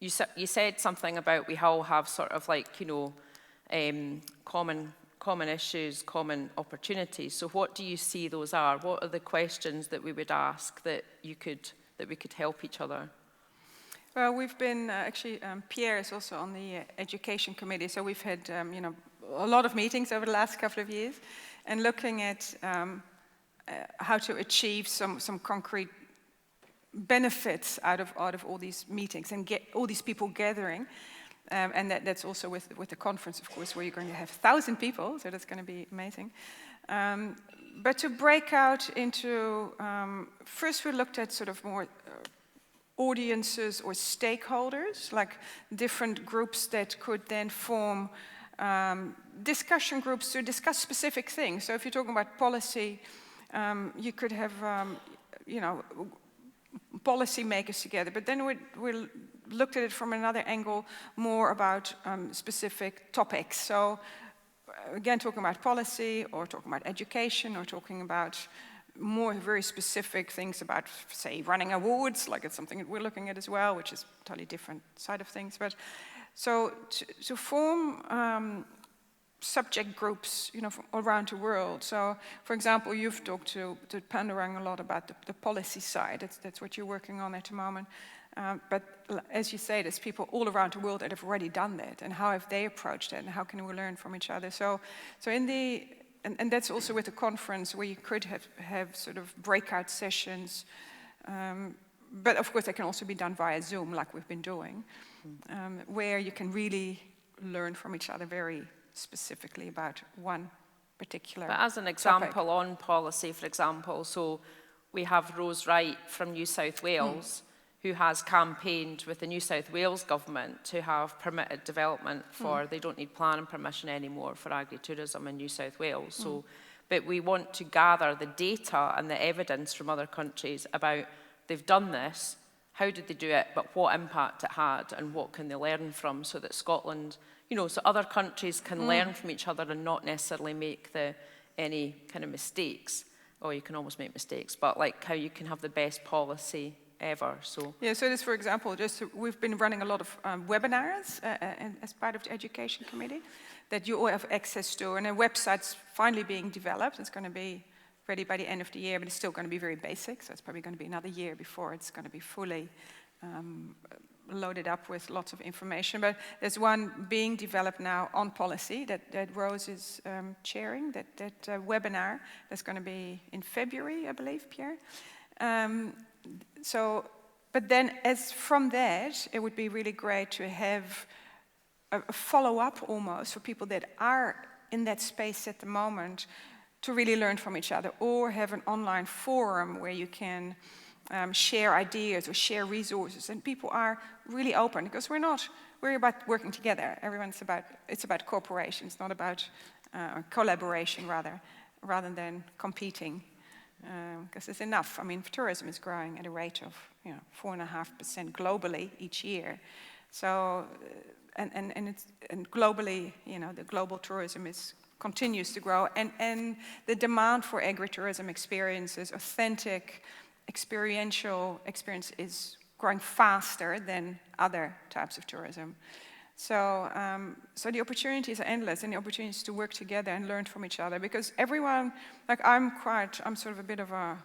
you said something about we all have sort of like, common issues, common opportunities. So what do you see those are? What are the questions that we would ask that we could help each other? Well, we've been, Pierre is also on the education committee, so we've had, a lot of meetings over the last couple of years, and looking at how to achieve some concrete benefits out of all these meetings and get all these people gathering. And that's also with the conference, of course, where you're going to have 1,000 people, so that's going to be amazing. But to break out into, first we looked at sort of more audiences or stakeholders, like different groups that could then form discussion groups to discuss specific things. So if you're talking about policy, you could have, policy makers together, but then we looked at it from another angle, more about specific topics. So again, talking about policy, or talking about education, or talking about more very specific things about, say, running awards, like it's something that we're looking at as well, which is a totally different side of things. But so to form subject groups, from around the world. So, for example, you've talked to Pandurang a lot about the policy side. That's what you're working on at the moment. But as you say, there's people all around the world that have already done that, and how have they approached it, and how can we learn from each other? So in the and that's also with the conference where you could have sort of breakout sessions, but of course they can also be done via Zoom, like we've been doing, where you can really learn from each other very specifically about one particular But as an example topic. On policy, for example, so we have Rose Wright from New South Wales, who has campaigned with the New South Wales government to have permitted development for, they don't need planning permission anymore for agritourism in New South Wales. So, but we want to gather the data and the evidence from other countries about they've done this, how did they do it, but what impact it had, and what can they learn from, so that Scotland, so other countries can learn from each other and not necessarily make any kind of mistakes. Or you can almost make mistakes, but like how you can have the best policy ever. So this, for example, we've been running a lot of webinars as part of the education committee that you all have access to, and a website's finally being developed. It's going to be ready by the end of the year, but it's still going to be very basic, so it's probably going to be another year before it's going to be fully loaded up with lots of information. But there's one being developed now on policy that Rose is chairing, that webinar that's going to be in February, I believe, Pierre. But then as from that, it would be really great to have a follow-up almost for people that are in that space at the moment to really learn from each other, or have an online forum where you can share ideas or share resources, and people are really open, because we're about working together. It's about cooperation. It's not about collaboration rather than competing, because it's enough. I mean, tourism is growing at a rate of 4.5% globally each year. So, and globally, the global tourism continues to grow, and the demand for agritourism experiences, authentic, experiential experience, is growing faster than other types of tourism. So, so the opportunities are endless, and the opportunities to work together and learn from each other, because everyone, like I'm sort of a bit of a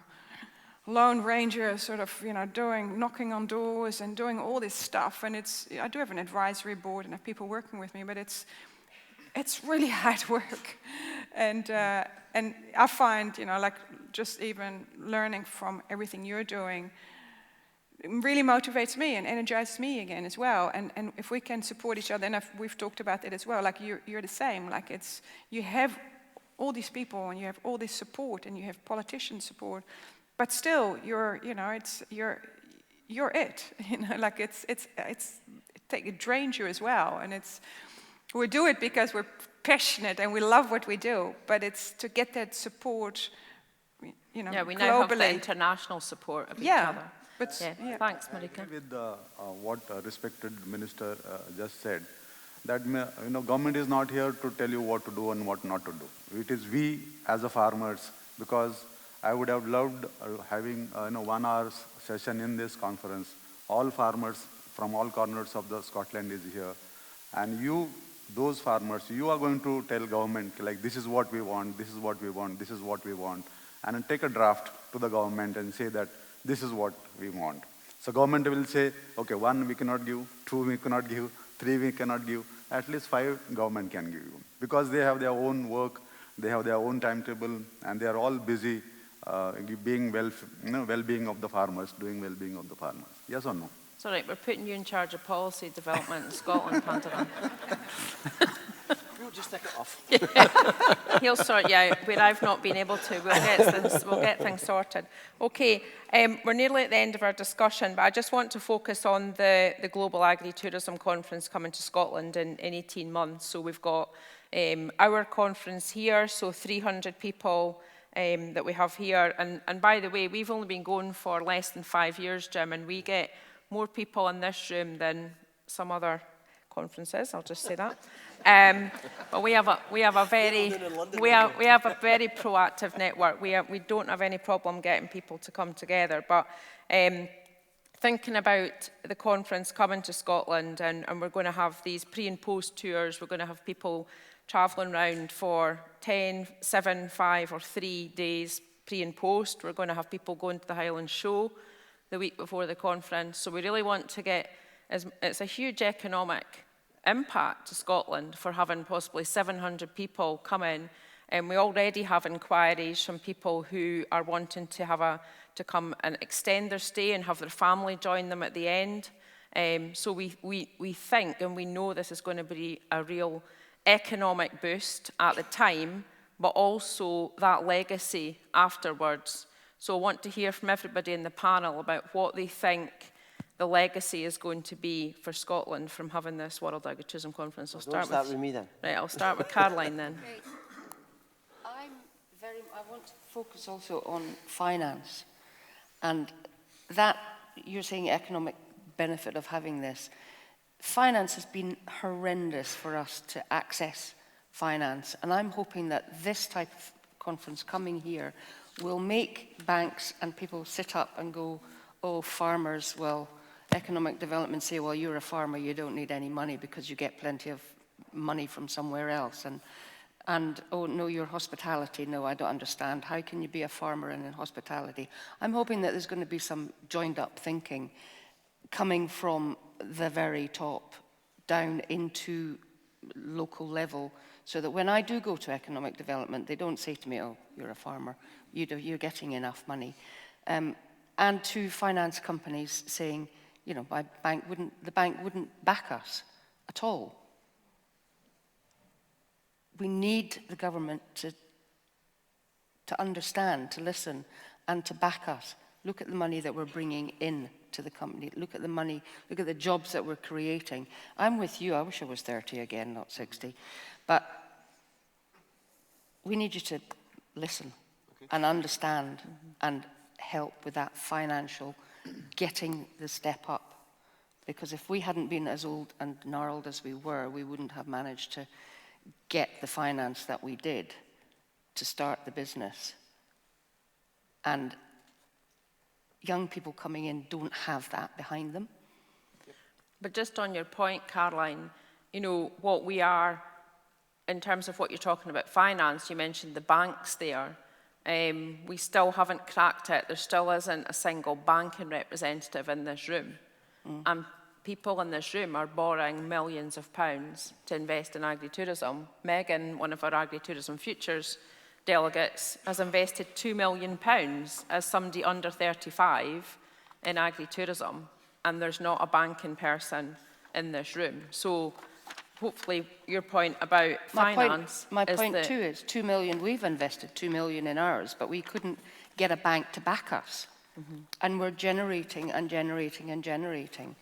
lone ranger, sort of, knocking on doors and doing all this stuff, and I do have an advisory board and have people working with me, but it's really hard work, and I find, like just even learning from everything you're doing really motivates me and energizes me again as well. And if we can support each other, and we've talked about it as well, like you're the same, like you have all these people and you have all this support and you have politician support, but still you're it, like it drains you as well, and we do it because we're passionate and we love what we do, but it's to get that support, Yeah, we globally. now have the international support of each other. But, Thanks, Marijke. With what respected minister just said, that government is not here to tell you what to do and what not to do. It is we as a farmers, because I would have loved having 1 hour session in this conference. All farmers from all corners of the Scotland is here, and those farmers, you are going to tell government, like, this is what we want, this is what we want, this is what we want, and then take a draft to the government and say that this is what we want. So government will say, okay, 1 we cannot give, 2 we cannot give, 3 we cannot give, at least 5 government can give you. Because they have their own work, they have their own timetable, and they are all busy being well-being of the farmers, doing well-being of the farmers. Yes or no? It's all right, we're putting you in charge of policy development in Scotland, Pandurang. We'll just take it off. He'll sort you out, where I've not been able to. We'll get things sorted. Okay, we're nearly at the end of our discussion, but I just want to focus on the Global Agritourism Conference coming to Scotland in 18 months. So we've got our conference here, so 300 people that we have here. And by the way, we've only been going for less than 5 years, Jim, and we get more people in this room than some other conferences, I'll just say that. But we have a very proactive network. We don't have any problem getting people to come together. But thinking about the conference coming to Scotland, and we're going to have these pre and post tours. We're going to have people travelling around for 10, 7, 5 or 3 days pre and post. We're going to have people going to the Highland Show the week before the conference. So we really want to get, it's a huge economic impact to Scotland for having possibly 700 people come in. And we already have inquiries from people who are wanting to come and extend their stay and have their family join them at the end. So we think and we know this is going to be a real economic boost at the time, but also that legacy afterwards. So I want to hear from everybody in the panel about what they think the legacy is going to be for Scotland from having this World Agritourism Conference. I'll start with me then. Right, I'll start with Caroline then. Okay. I want to focus also on finance, and that you're saying economic benefit of having this. Finance has been horrendous for us to access finance, and I'm hoping that this type of conference coming here will make banks and people sit up and go, oh, farmers, well, economic development say, well, you're a farmer, you don't need any money because you get plenty of money from somewhere else. And, oh, no, your hospitality, no, I don't understand. How can you be a farmer and in hospitality? I'm hoping that there's going to be some joined-up thinking coming from the very top down into local level, so that when I do go to economic development, they don't say to me, oh, you're a farmer, you're getting enough money. And to finance companies saying, you know, the bank wouldn't back us at all. We need the government to understand, to listen, and to back us. Look at the money that we're bringing in to the company. Look at the money, look at the jobs that we're creating. I'm with you. I wish I was 30 again, not 60. But we need you to listen and understand and help with that financial, getting the step up. Because if we hadn't been as old and gnarled as we were, we wouldn't have managed to get the finance that we did to start the business. And young people coming in don't have that behind them. But just on your point, Caroline, you know, what we are, in terms of what you're talking about finance, you mentioned the banks there. We still haven't cracked it. There still isn't a single banking representative in this room. And people in this room are borrowing millions of pounds to invest in agritourism. Megan, one of our Agritourism Futures delegates, has invested £2 million as somebody under 35 in agritourism, and there's not a banking person in this room. So hopefully your point about finance My point too is 2 million, we've invested 2 million in ours, but we couldn't get a bank to back us. And we're generating and generating and generating.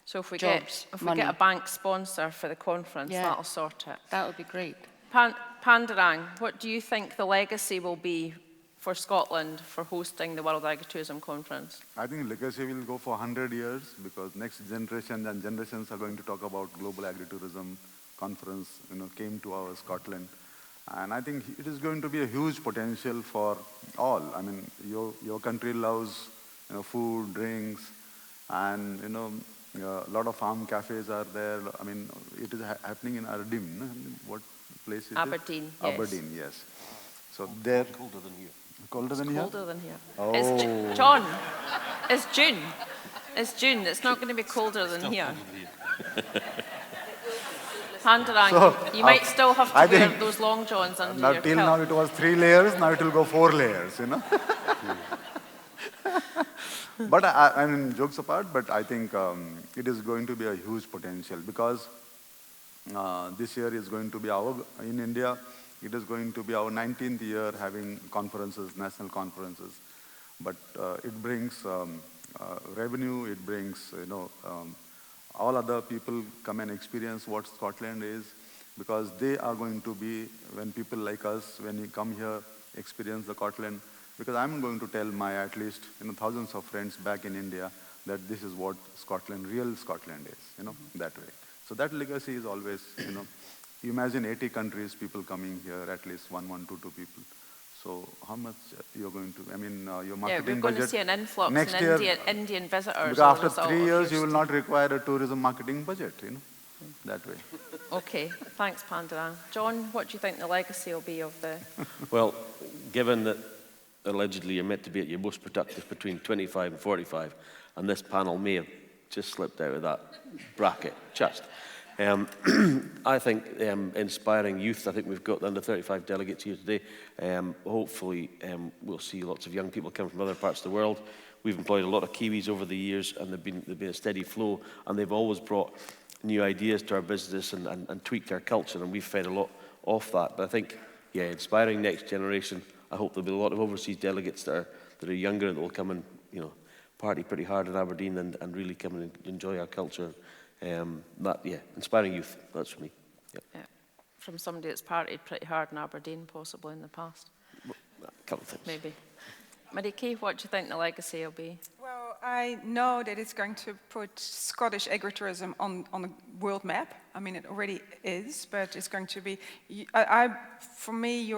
So if we jobs, get a bank sponsor for the conference, that'll sort it. That would be great. Pandurang, what do you think the legacy will be for Scotland for hosting the World Agritourism Conference? I think legacy will go for 100 years, because next generation and generations are going to talk about global agritourism conference, you know, came to our Scotland. And I think it is going to be a huge potential for all. I mean, your country loves, you know, food, drinks, and, you know, a lot of farm cafes are there. I mean, it is happening in Aberdeen. No? What place is it? Aberdeen, yes. Aberdeen, yes. So there. Colder than here. Colder than here? Colder than here. Oh. It's John, it's June. It's June. It's not going to be colder than here. Pandurang, So, you might still have to wear those long johns under your till kilt. now it was 3 layers, now it will go 4 layers, you know. But I mean, jokes apart, but I think it is going to be a huge potential, because this year is going to be in India, it is going to be our 19th year having conferences, national conferences. But it brings revenue, it brings, you know, all other people come and experience what Scotland is, because they are going to be, when people like us, when we come here, experience the Scotland, because I'm going to tell my at least, you know, thousands of friends back in India that this is what Scotland, real Scotland is, you know, that way. So that legacy is always, you know, imagine 80 countries, people coming here, at least 1, 2 people. So how much you're going to, I mean, your marketing budget. Yeah, we're going to see an influx next in year, Indian visitors. Because after 3 years, you will not require a tourism marketing budget, you know, that way. Okay, thanks, Pandurang. John, what do you think the legacy will be of the... Well, given that allegedly you're meant to be at your most productive between 25 and 45, and this panel may have just slipped out of that bracket, just. I think inspiring youth, I think we've got the under 35 delegates here today. Hopefully we'll see lots of young people coming from other parts of the world. We've employed a lot of Kiwis over the years, and they've been a steady flow, and they've always brought new ideas to our business and tweaked our culture, and we've fed a lot off that. But I think, yeah, inspiring next generation. I hope there'll be a lot of overseas delegates that are younger, that will come and, you know, party pretty hard in Aberdeen and really come and enjoy our culture. Inspiring youth, that's for me. Yep. Yeah. From somebody that's partied pretty hard in Aberdeen, possibly in the past. Well, a couple of things. Maybe. Marijke, what do you think the legacy will be? Well, I know that it's going to put Scottish agritourism on the world map. I mean, it already is, but it's going to be... for me,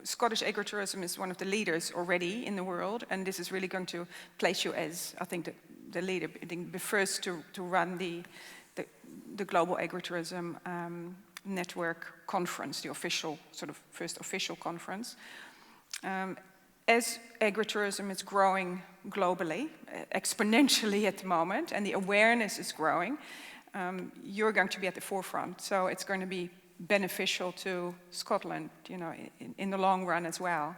Scottish agritourism is one of the leaders already in the world, and this is really going to place you as, I think, the leader, the first to run the global agritourism network conference, the official, sort of first official conference. As agritourism is growing globally, exponentially at the moment, and the awareness is growing, you're going to be at the forefront. So it's going to be beneficial to Scotland, you know, in the long run as well.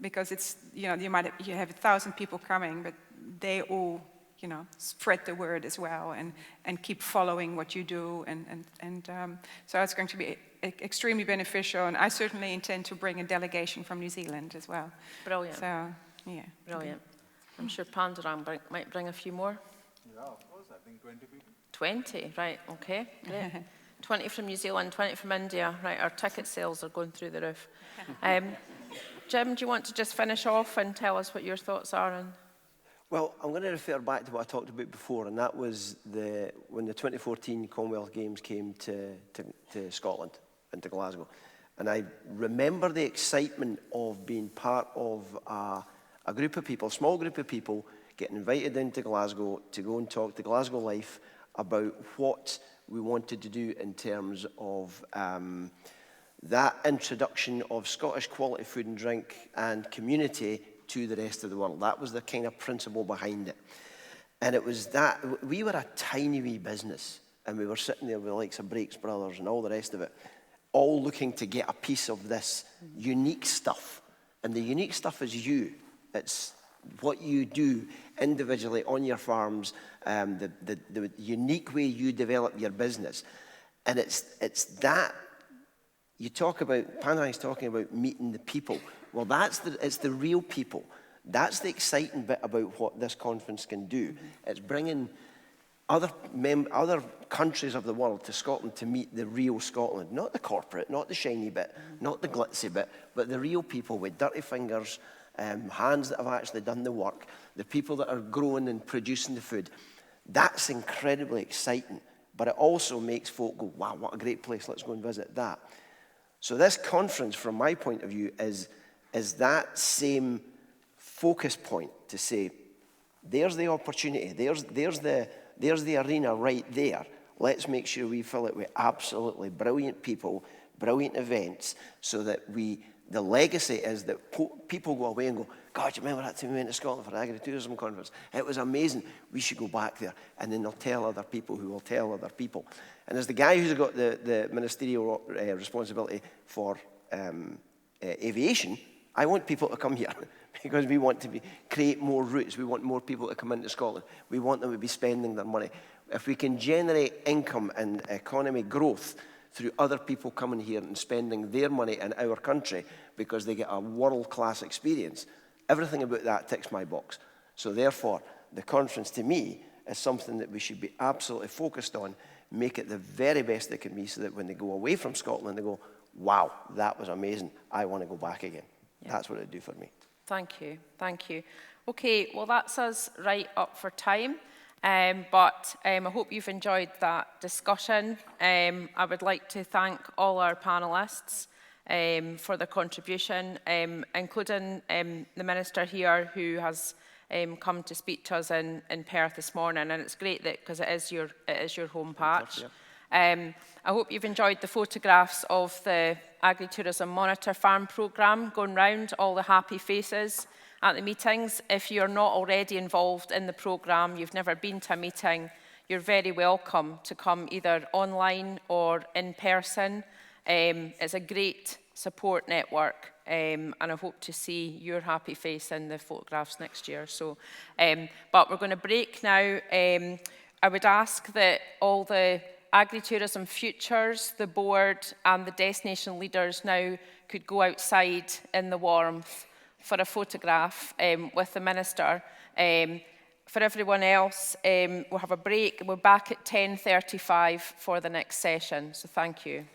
Because it's, you know, you have 1,000 people coming, but they all, you know, spread the word as well and keep following what you do. So it's going to be extremely beneficial. And I certainly intend to bring a delegation from New Zealand as well. Brilliant. So, yeah. Brilliant. I'm sure Pandurang might bring a few more. Yeah, of course. I think 20 people. 20, right, okay, great. 20 from New Zealand, 20 from India. Right, our ticket sales are going through the roof. Jim, do you want to just finish off and tell us what your thoughts are on? Well, I'm going to refer back to what I talked about before, and that was when the 2014 Commonwealth Games came to Scotland and to Glasgow. And I remember the excitement of being part of a group of people, a small group of people, getting invited into Glasgow to go and talk to Glasgow Life about what we wanted to do in terms of that introduction of Scottish quality food and drink and community to the rest of the world. That was the kind of principle behind it. And it was that, we were a tiny wee business, and we were sitting there with the likes of Breaks Brothers and all the rest of it, all looking to get a piece of this unique stuff. And the unique stuff is you. It's what you do individually on your farms, the unique way you develop your business. And it's that, you talk about, Pandurang's talking about meeting the people. Well, it's the real people. That's the exciting bit about what this conference can do. It's bringing other countries of the world to Scotland to meet the real Scotland. Not the corporate, not the shiny bit, not the glitzy bit, but the real people with dirty fingers, hands that have actually done the work, the people that are growing and producing the food. That's incredibly exciting, but it also makes folk go, wow, what a great place, let's go and visit that. So this conference, from my point of view, is that same focus point to say, there's the opportunity, there's the arena right there. Let's make sure we fill it with absolutely brilliant people, brilliant events, so that the legacy is that people go away and go, God, you remember that time we went to Scotland for the Agritourism conference? It was amazing. We should go back there. And then they'll tell other people who will tell other people. And as the guy who's got the ministerial responsibility for aviation, I want people to come here because we want to create more routes. We want more people to come into Scotland. We want them to be spending their money. If we can generate income and economy growth through other people coming here and spending their money in our country because they get a world-class experience, everything about that ticks my box. So therefore, the conference to me is something that we should be absolutely focused on, make it the very best it can be so that when they go away from Scotland, they go, wow, that was amazing. I want to go back again. Yeah. That's what it would do for me. Thank you. Thank you. Okay, well, that's us right up for time. But I hope you've enjoyed that discussion. I would like to thank all our panellists for their contribution, including the Minister here who has come to speak to us in Perth this morning. And it's great that because it is your home patch. I hope you've enjoyed the photographs of the Agritourism Monitor Farm programme going round, all the happy faces at the meetings. If you're not already involved in the programme, you've never been to a meeting, you're very welcome to come either online or in person. It's a great support network, and I hope to see your happy face in the photographs next year. So, but we're going to break now. I would ask that all the Agritourism Futures, the board and the destination leaders now could go outside in the warmth for a photograph with the Minister. For everyone else, we'll have a break. We're back at 10:35 for the next session. So thank you.